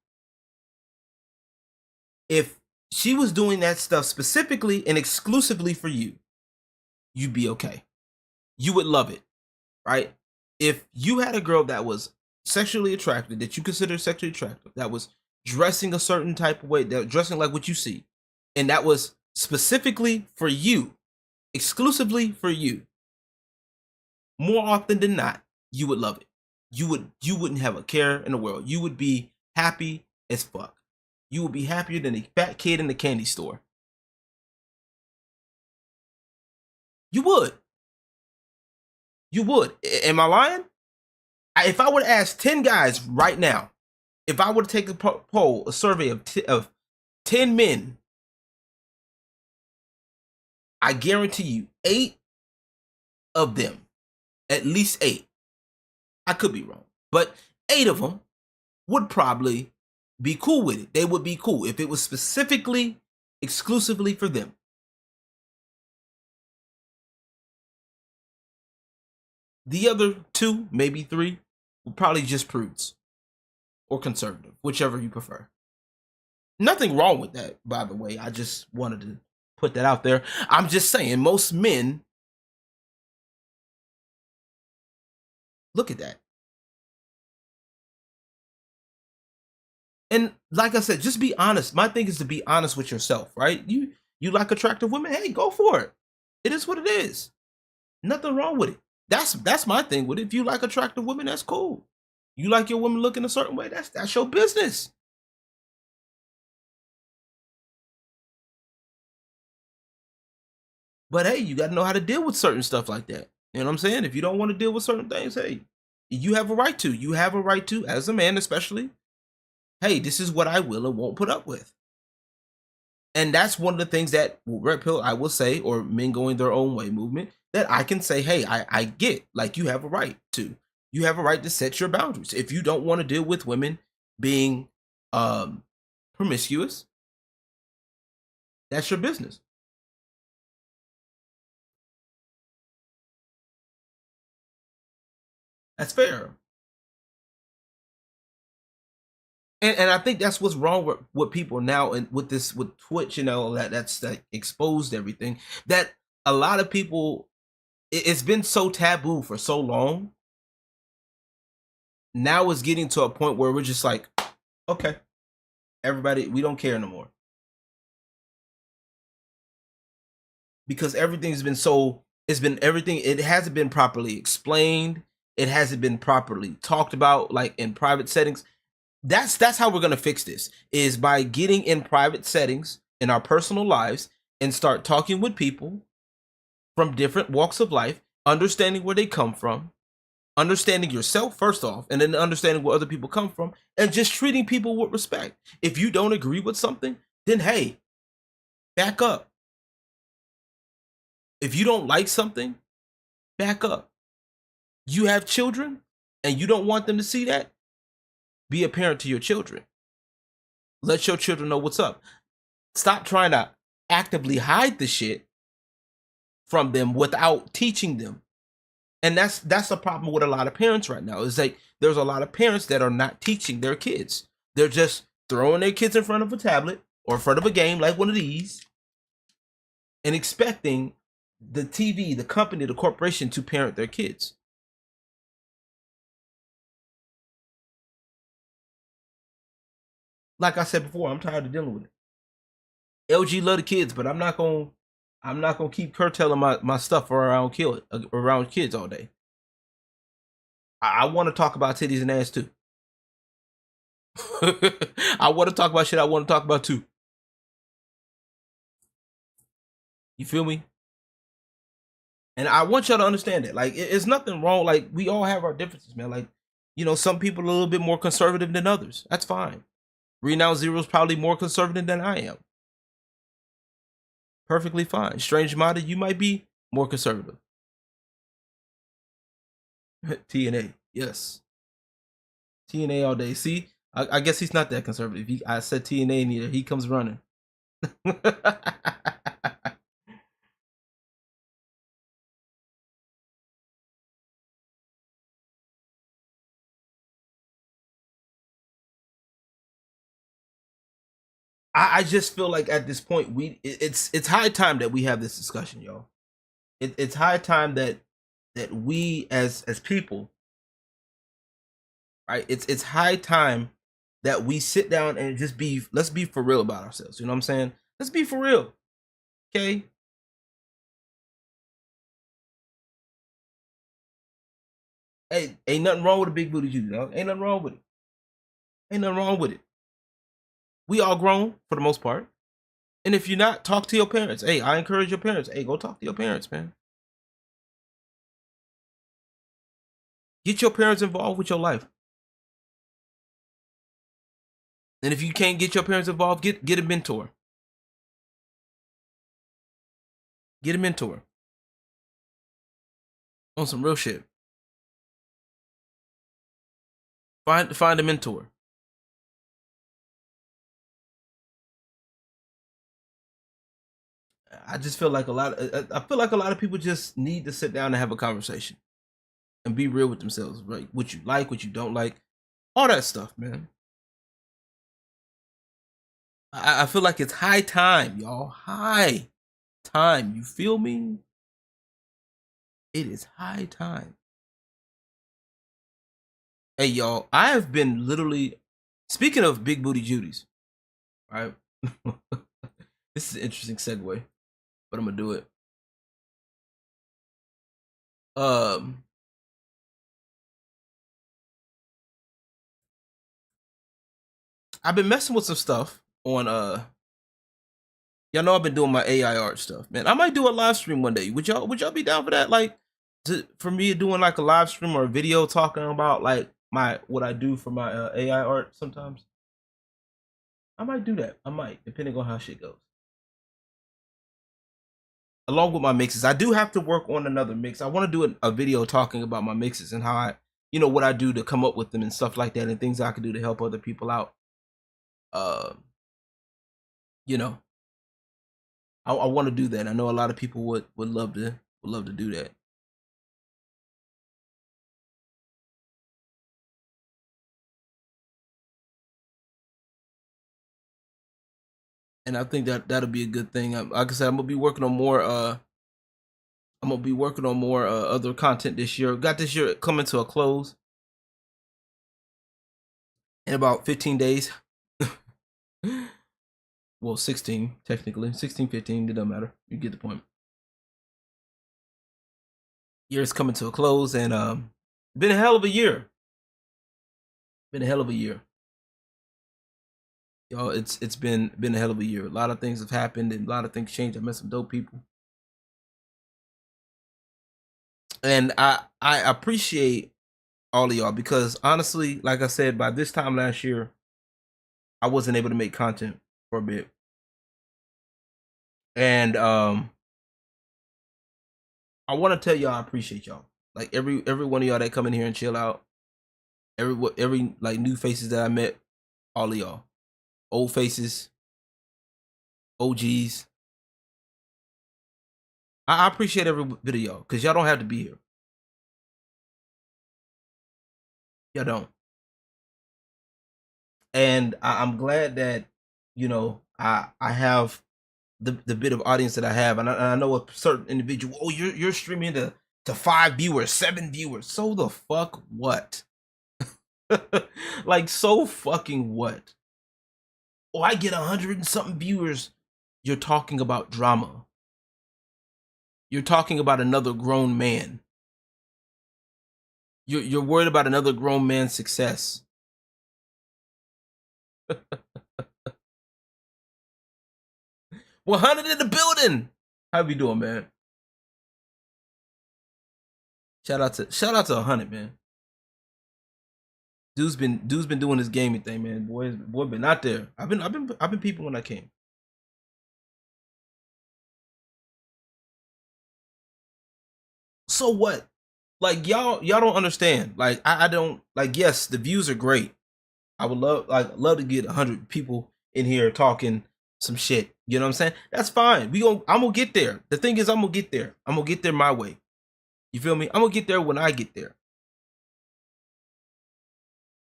If she was doing that stuff specifically and exclusively for you, you'd be okay. You would love it, right? If you had a girl that was sexually attractive, that you consider sexually attractive, that was dressing a certain type of way, that dressing like what you see, and that was specifically for you, exclusively for you, more often than not, you would love it. You wouldn't have a care in the world. You would be happy as fuck. You would be happier than a fat kid in the candy store. You would. You would. Am I lying? If I were to ask 10 guys right now, if I were to take a poll, a survey of 10 men, I guarantee you 8 of them, at least 8, I could be wrong, but 8 of them would probably be cool with it. They would be cool if it was specifically, exclusively for them. The other 2, maybe 3, will probably just prudes or conservative, whichever you prefer. Nothing wrong with that, by the way. I just wanted to put that out there. I'm just saying, most men, look at that. And like I said, just be honest. My thing is to be honest with yourself, right? You like attractive women? Hey, go for it. It is what it is. Nothing wrong with it. That's my thing with it. If you like attractive women, that's cool. You like your woman looking a certain way, that's your business. But hey, you got to know how to deal with certain stuff like that. You know what I'm saying? If you don't want to deal with certain things, hey, you have a right to. You have a right to, as a man especially. Hey, this is what I will and won't put up with. And that's one of the things that Red Pill, I will say, or men going their own way movement, that I can say, hey, I get, like, you have a right to. You have a right to set your boundaries. If you don't want to deal with women being promiscuous, that's your business. That's fair. And I think that's what's wrong with people now, and with this, with Twitch, that's that exposed everything, that a lot of people, it's been so taboo for so long. Now it's getting to a point where we're just like, okay, everybody, we don't care no more. Because everything's been so, it hasn't been properly explained. It hasn't been properly talked about, like in private settings. That's how we're going to fix this, is by getting in private settings in our personal lives and start talking with people from different walks of life, understanding where they come from, understanding yourself first off, and then understanding where other people come from, and just treating people with respect. If you don't agree with something, then hey, back up. If you don't like something, back up. You have children and you don't want them to see that, be a parent to your children. Let your children know what's up. Stop trying to actively hide the shit from them without teaching them. And that's the problem with a lot of parents right now. Is like there's a lot of parents that are not teaching their kids. They're just throwing their kids in front of a tablet or in front of a game like one of these and expecting the TV, the company, the corporation to parent their kids. Like I said before, I'm tired of dealing with it. LG love the kids, but I'm not gonna keep curtailing my stuff around kids all day. I want to talk about titties and ass too. I want to talk about shit I want to talk about too. You feel me? And I want y'all to understand that. Like, it's nothing wrong. Like, we all have our differences, man. Like, some people are a little bit more conservative than others. That's fine. Renowned Zero is probably more conservative than I am. Perfectly fine. Strange Minded, you might be more conservative. TNA, yes. TNA all day. See, I guess he's not that conservative. I said TNA and he comes running. I just feel like at this point it's high time that we have this discussion, y'all. It's high time that we as people, right? It's high time that we sit down and just let's be for real about ourselves. You know what I'm saying? Let's be for real. Okay? Hey, ain't nothing wrong with a big booty Judy, dog. Ain't nothing wrong with it. Ain't nothing wrong with it. We all grown for the most part. And if you're not, talk to your parents. Hey, I encourage your parents. Hey, go talk to your parents, man. Get your parents involved with your life. And if you can't get your parents involved, get a mentor. Get a mentor. On some real shit. Find a mentor. I just feel like I feel like a lot of people just need to sit down and have a conversation and be real with themselves, right? What you like, what you don't like, all that stuff, man. I feel like it's high time, y'all. High time. You feel me? It is high time. Hey, y'all, I have been literally, speaking of big booty Judies, right? This is an interesting segue, but I'm gonna do it. I've been messing with some stuff on y'all know I've been doing my AI art stuff, man. I might do a live stream one day. Would y'all be down for that? Like, for me doing like a live stream or a video talking about like what I do for my AI art sometimes? I might do that. I might, depending on how shit goes. Along with my mixes, I do have to work on another mix. I want to do a video talking about my mixes and how I, what I do to come up with them and stuff like that, and things I can do to help other people out. Uh, you know, I want to do that. I know a lot of people would love to do that. And I think that'll be a good thing. Like I said, I'm gonna be working on more. Other content this year. Got this year coming to a close in about 15 days. Well, 16 technically, 16, 15. It doesn't matter. You get the point. Year's coming to a close, and been a hell of a year. Been a hell of a year, y'all. It's been a hell of a year. A lot of things have happened, and a lot of things changed. I met some dope people, and I appreciate all of y'all because honestly, like I said, by this time last year, I wasn't able to make content for a bit, and I want to tell y'all I appreciate y'all. Like every one of y'all that come in here and chill out, every like new faces that I met, all of y'all, old faces, OGs. I appreciate every bit of y'all because y'all don't have to be here. Y'all don't. And I'm glad that I have the bit of audience that I have, and I know a certain individual. Oh, you're streaming to 5 viewers, 7 viewers. So the fuck what? Like, so fucking what? Oh, I get 100 and something viewers. You're talking about drama. You're talking about another grown man. You're worried about another grown man's success. 100 in the building. How we doing, man? Shout out to 100, man. Dude's been doing this gaming thing, man. Boy been out there. I've been people when I came. So what? Like, y'all don't understand. Like, I don't like. Yes, the views are great. I would love to get 100 people in here talking some shit. You know what I'm saying? That's fine. I'm gonna get there. The thing is, I'm gonna get there. I'm gonna get there my way. You feel me? I'm gonna get there when I get there.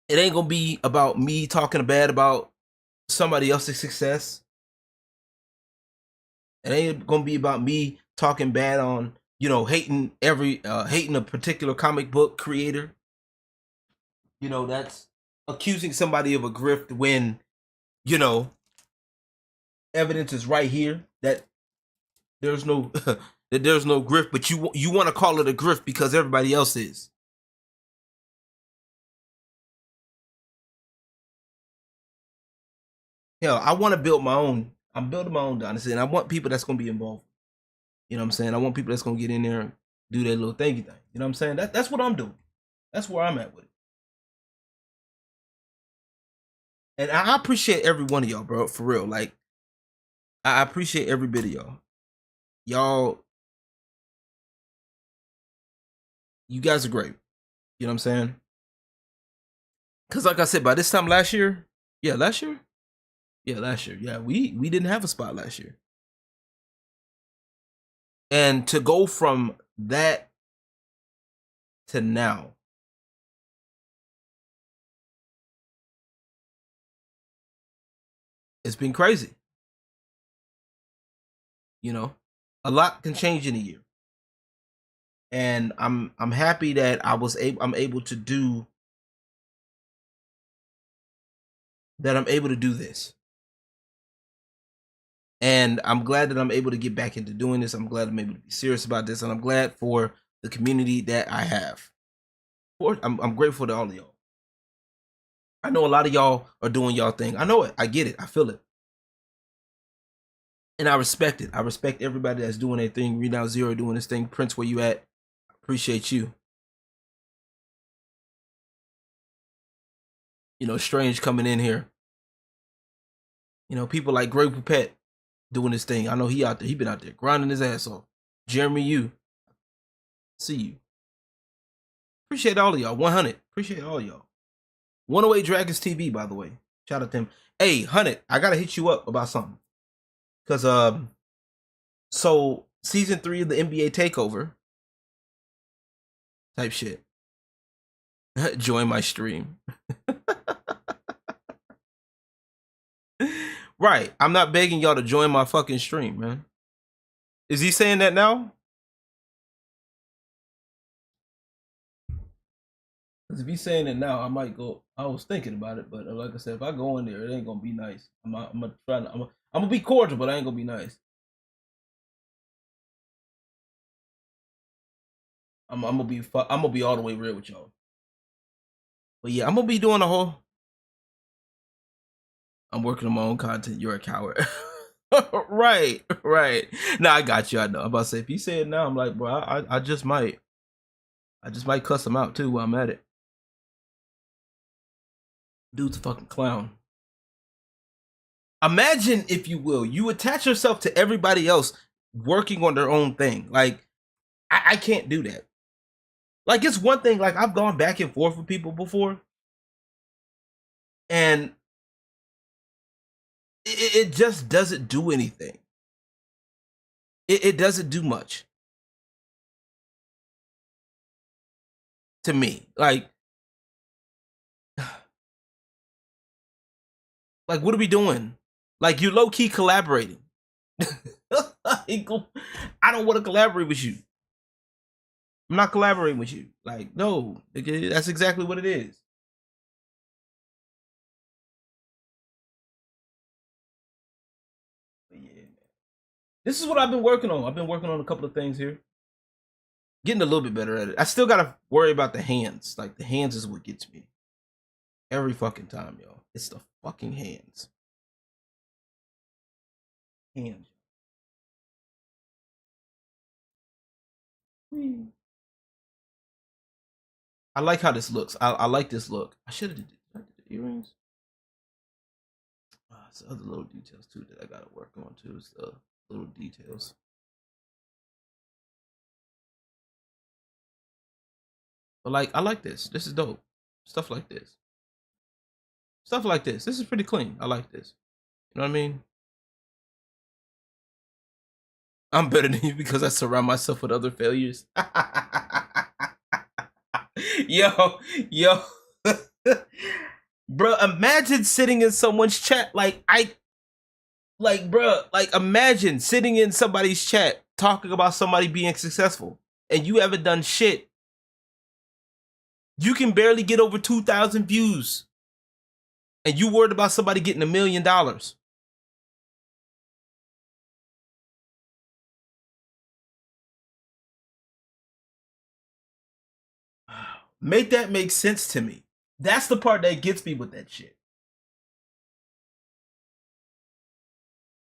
It ain't gonna be about me talking bad about somebody else's success. It ain't gonna be about me talking bad on, hating hating a particular comic book creator. That's accusing somebody of a grift when, you know, evidence is right here that there's no that there's no grift, but you want to call it a grift because everybody else is. Hell, I want to build my own. I'm building my own dynasty, and I want people that's gonna be involved. You know what I'm saying? I want people that's gonna get in there and do their little thingy thing. You know what I'm saying? That's what I'm doing. That's where I'm at with it. And I appreciate every one of y'all, bro. For real. Like, I appreciate every bit of y'all. You guys are great. You know what I'm saying? Cause like I said, by this time last year, yeah, last year, yeah, we didn't have a spot last year. And to go from that to now, it's been crazy. A lot can change in a year, and I'm happy that I'm able to do that. I'm able to do this, and I'm glad that I'm able to get back into doing this. I'm glad I'm able to be serious about this, and I'm glad for the community that I have. I'm grateful to all of y'all. I know a lot of y'all are doing y'all thing. I know it. I get it. I feel it. And I respect it. I respect everybody that's doing their thing. Read Out Zero doing this thing. Prince, where you at? Appreciate you. Strange coming in here. People like Greg Pupet doing this thing. I know he out there. He been out there grinding his ass off. Jeremy, you. See you. Appreciate all of y'all. 100. Appreciate all y'all. 108 Dragons TV, by the way. Shout out to him. Hey, 100, I gotta hit you up about something. Cause so season 3 of the NBA Takeover type shit. Join my stream. Right. I'm not begging y'all to join my fucking stream, man. Is he saying that now? Because if he's saying it now, I might go. I was thinking about it, but like I said, if I go in there, it ain't gonna be nice. I'm gonna be cordial, but I ain't gonna be nice. I'm gonna be all the way real with y'all. But yeah, I'm gonna be doing a whole. I'm working on my own content. You're a coward. Right. Now I got you. I know. I'm about to say, if you say it now, I'm like, bro, I just might cuss him out too while I'm at it. Dude's a fucking clown. Imagine, if you will, you attach yourself to everybody else working on their own thing. Like, I can't do that. Like, it's one thing, like, I've gone back and forth with people before, and it just doesn't do anything. It doesn't do much to me. Like, what are we doing? Like you low key collaborating. I don't want to collaborate with you. I'm not collaborating with you. Like, no, that's exactly what it is. But yeah, man. This is what I've been working on. I've been working on a couple of things here. Getting a little bit better at it. I still gotta worry about the hands. Like the hands is what gets me. Every fucking time, yo. It's the fucking hands. Hands. I like how this looks. I like this look. I should have did the earrings. It's the other little details too that I gotta work on too. It's the little details. But like, I like this. This is dope. Stuff like this. Stuff like this. This is pretty clean. I like this. You know what I mean? I'm better than you because I surround myself with other failures. yo, yo. Bro, imagine sitting in someone's chat bro, imagine sitting in somebody's chat talking about somebody being successful and you haven't done shit. You can barely get over 2,000 views and you worried about somebody getting $1 million. Make that make sense to me. That's the part that gets me with that shit.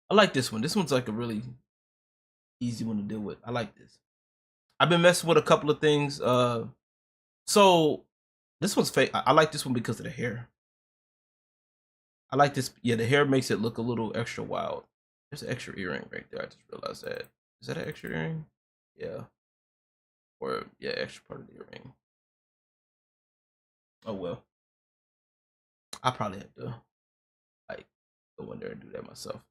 I like this one. This one's like a really easy one to deal with. I like this. I've been messing with a couple of things. So this one's fake. I like this one because of the hair. I like this. Yeah, the hair makes it look a little extra wild. There's an extra earring right there. I just realized that. Is that an extra earring? Yeah. Or yeah, extra part of the earring. Oh well. I probably have to like go in there and do that myself.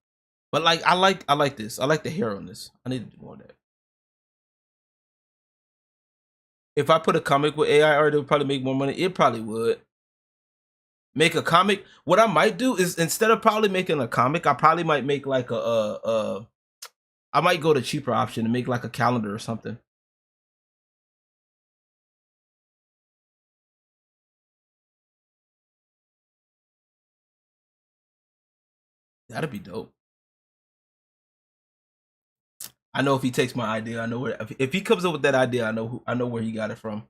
But like I like this. I like the hair on this. I need to do more of that. If I put a comic with AI art, it would probably make more money. It probably would. Make a comic. What I might do is instead of probably making a comic, I probably might make like I might go the cheaper option and make like a calendar or something. That'd be dope. I know if he takes my idea, I know where. If he comes up with that idea, I know where he got it from.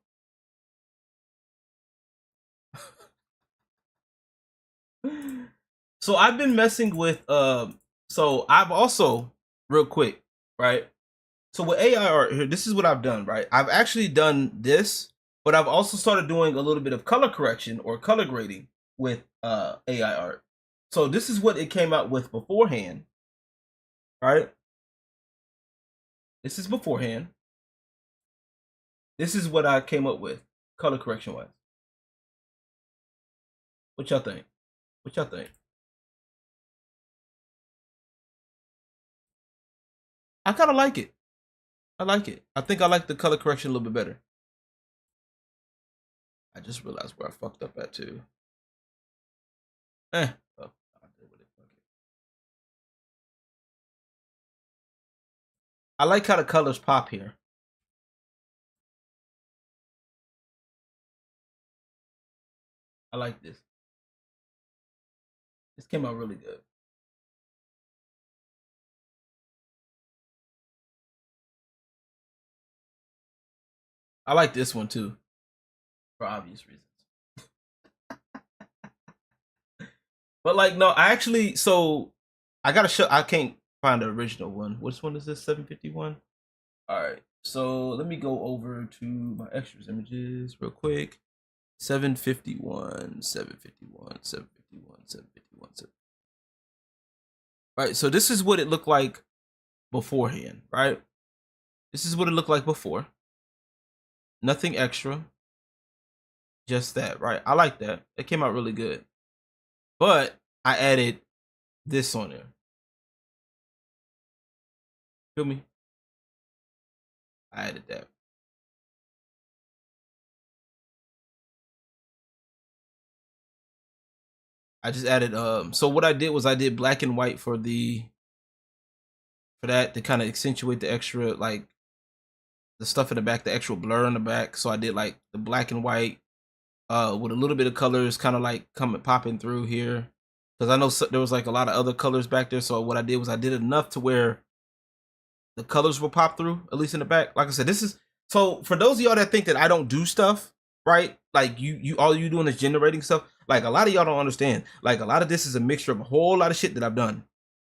So I've been messing with. So I've also real quick, right? So with AI art here, this is what I've done, right? I've actually done this, but I've also started doing a little bit of color correction or color grading with AI art. So this is what it came out with beforehand, right? This is beforehand. This is what I came up with, color correction wise. What y'all think? What y'all think? I kind of like it. I like it. I think I like the color correction a little bit better. I just realized where I fucked up at too. Oh, I'll deal with it. Fuck it. I like how the colors pop here. I like this. This came out really good. I like this one too, for obvious reasons. But like, no, I actually, so I gotta show. I can't find the original one. Which one is this? 751. All right. So let me go over to my extras images real quick. 751, 751, 751, 751, 751. All right. So this is what it looked like beforehand, right? This is what it looked like before. Nothing extra. Just that, right? I like that. It came out really good. But I added this on there. Feel me? I added that. I just added so what I did was I did black and white for that to kind of accentuate the extra like the stuff in the back, the actual blur in the back. So I did like the black and white with a little bit of colors kind of like coming popping through here. Because I know there was like a lot of other colors back there. So what I did was I did enough to where the colors will pop through, at least in the back. Like I said, this is so for those of y'all that think that I don't do stuff, right? Like you all you doing is generating stuff. Like a lot of y'all don't understand. Like a lot of this is a mixture of a whole lot of shit that I've done.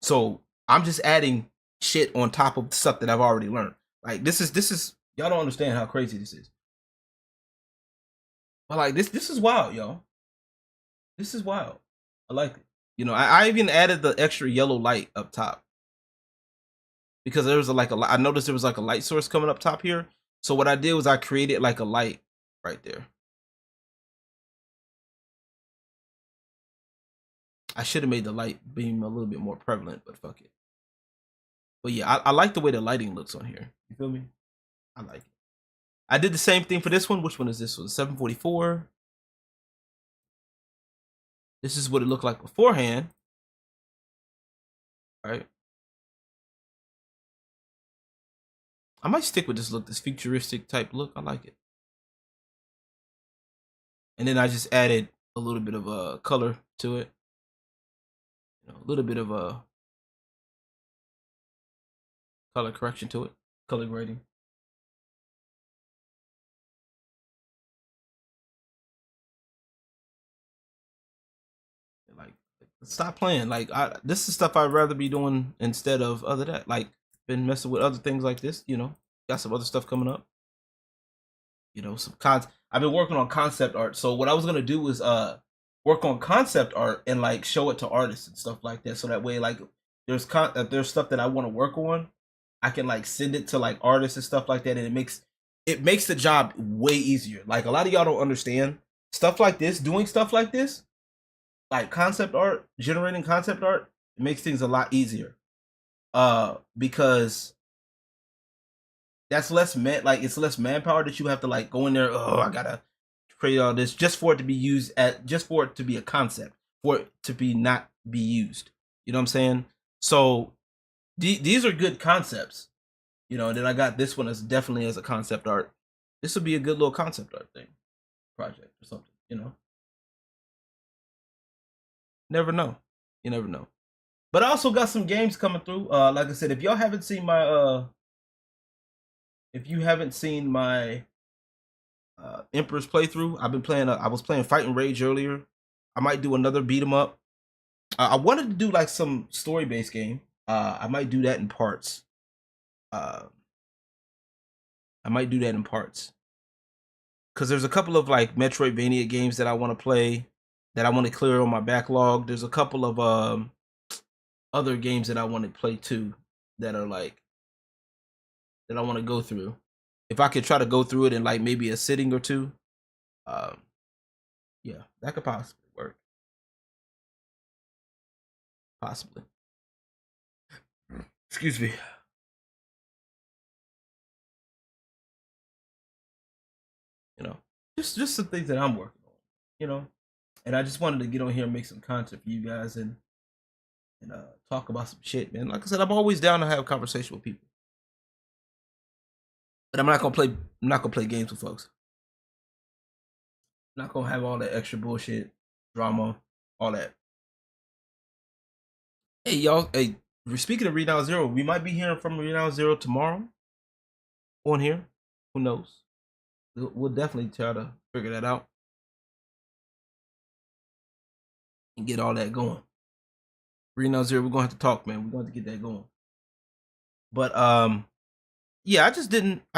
So I'm just adding shit on top of stuff that I've already learned. Like this is y'all don't understand how crazy this is. But like this is wild, y'all. This is wild. I like it. You know, I even added the extra yellow light up top because there was I noticed there was like a light source coming up top here. So what I did was I created like a light right there. I should have made the light beam a little bit more prevalent, but fuck it. But yeah, I like the way the lighting looks on here. You feel me? I like it. I did the same thing for this one. Which one is this one? 744. This is what it looked like beforehand. All right. I might stick with this look, this futuristic type look. I like it. And then I just added a little bit of color to it. You know, a little bit of color correction to it, color grading. Like, stop playing. Like, this is stuff I'd rather be doing instead of other that. Like, been messing with other things like this. You know, got some other stuff coming up. You know, some I've been working on concept art. So what I was gonna do was work on concept art and like show it to artists and stuff like that. So that way, like, there's stuff that I want to work on, I can like send it to like artists and stuff like that, and it makes the job way easier. Like a lot of y'all don't understand stuff like this, doing stuff like this, like concept art, generating concept art, it makes things a lot easier. Because that's it's less manpower that you have to like go in there. Oh, I gotta create all this just for it to be used just for it to be a concept, for it to be not be used. You know what I'm saying? So these are good concepts, you know. And then I got this one as definitely as a concept art. This would be a good little concept art thing, project or something, you know. Never know, you never know. But I also got some games coming through. Like I said, if y'all haven't seen my if you haven't seen my Emperor's playthrough, I've been playing. I was playing Fight and Rage earlier. I might do another beat 'em up. I wanted to do like some story based game. I might do that in parts. Uh, I might do that in parts because there's a couple of like Metroidvania games that I want to play, that I want to clear on my backlog. There's a couple of other games that I want to play too, that are like that I want to go through. If I could try to go through it in like maybe a sitting or two, um, yeah, that could possibly work. Possibly. Excuse me. You know, just some things that I'm working on. You know, and I just wanted to get on here and make some content for you guys and talk about some shit, man. Like I said, I'm always down to have a conversation with people, but I'm not gonna play. I'm not gonna play games with folks. I'm not gonna have all that extra bullshit, drama, all that. Hey y'all. Hey, speaking of Renown Zero, we might be hearing from Renown Zero tomorrow on here. Who knows? We'll definitely try to figure that out and get all that going. Renown Zero, we're gonna have to talk, man. We're going to get that going. But yeah, I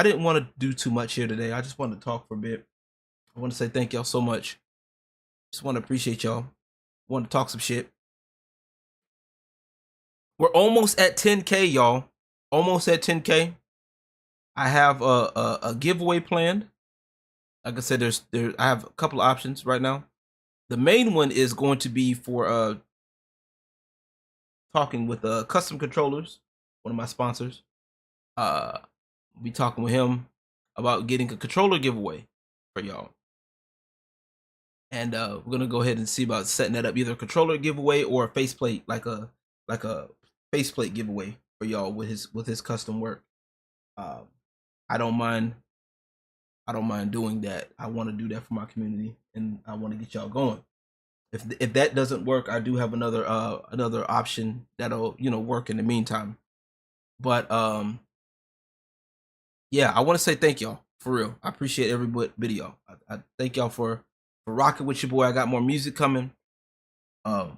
didn't want to do too much here today. I just wanted to talk for a bit. I want to say thank y'all so much. Just want to appreciate y'all. Want to talk some shit. We're almost at 10K, y'all. Almost at 10K. I have a giveaway planned. Like I said, I have a couple of options right now. The main one is going to be for talking with Custom Controllers, one of my sponsors. Be talking with him about getting a controller giveaway for y'all. and we're gonna go ahead and see about setting that up, either a controller giveaway or a faceplate, like a faceplate giveaway for y'all with his custom work. I don't mind. I don't mind doing that. I want to do that for my community, and I want to get y'all going. If that doesn't work, I do have another option that'll work in the meantime. But yeah, I want to say thank y'all for real. I appreciate every bit of y'all. I thank y'all for rocking with your boy. I got more music coming. And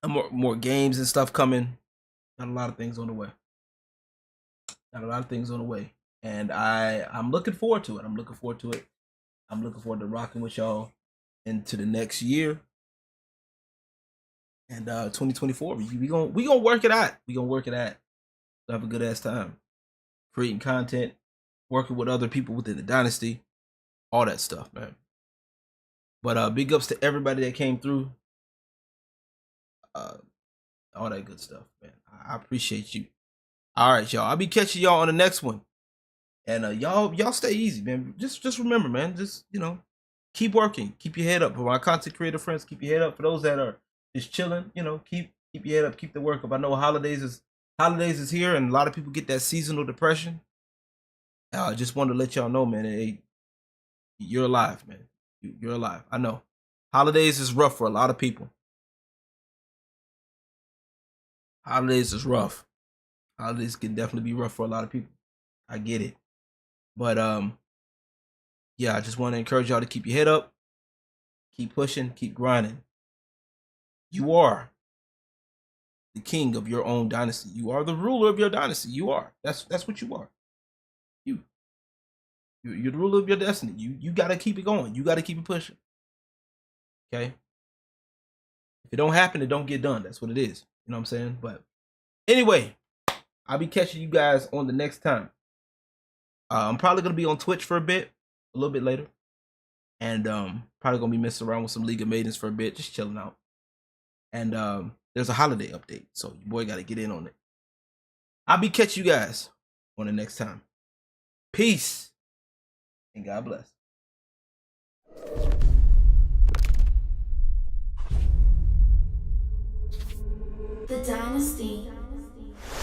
more games and stuff coming. Got a lot of things on the way. Got a lot of things on the way, and I'm looking forward to it. I'm looking forward to it. I'm looking forward to rocking with y'all into the next year. And 2024, we gonna work it out. We gonna work it out. We'll have a good ass time creating content, working with other people within the dynasty, all that stuff, man. But big ups to everybody that came through. All that good stuff, man. I appreciate you. All right, y'all. I'll be catching y'all on the next one. And y'all stay easy, man. Just remember, man. Just keep working, keep your head up. For my content creator friends, keep your head up. For those that are just chilling, keep your head up, keep the work up. I know holidays is here, and a lot of people get that seasonal depression. I just wanted to let y'all know, man. Hey, you're alive, man. You're alive. I know holidays is rough for a lot of people. Holidays is rough. Holidays can definitely be rough for a lot of people. I get it. But yeah, I just want to encourage y'all to keep your head up, keep pushing, keep grinding. You are the king of your own dynasty. You are the ruler of your dynasty. You are. That's what you are. You're the ruler of your destiny. You gotta keep it going. You gotta keep it pushing. Okay. If it don't happen, it don't get done. That's what it is. You know what I'm saying? But anyway, I'll be catching you guys on the next time. I'm probably gonna be on Twitch for a little bit later, and probably gonna be messing around with some League of Maidens for a bit, just chilling out. And there's a holiday update, so your boy got to get in on it. I'll be catching you guys on the next time. Peace and God bless. The Dynasty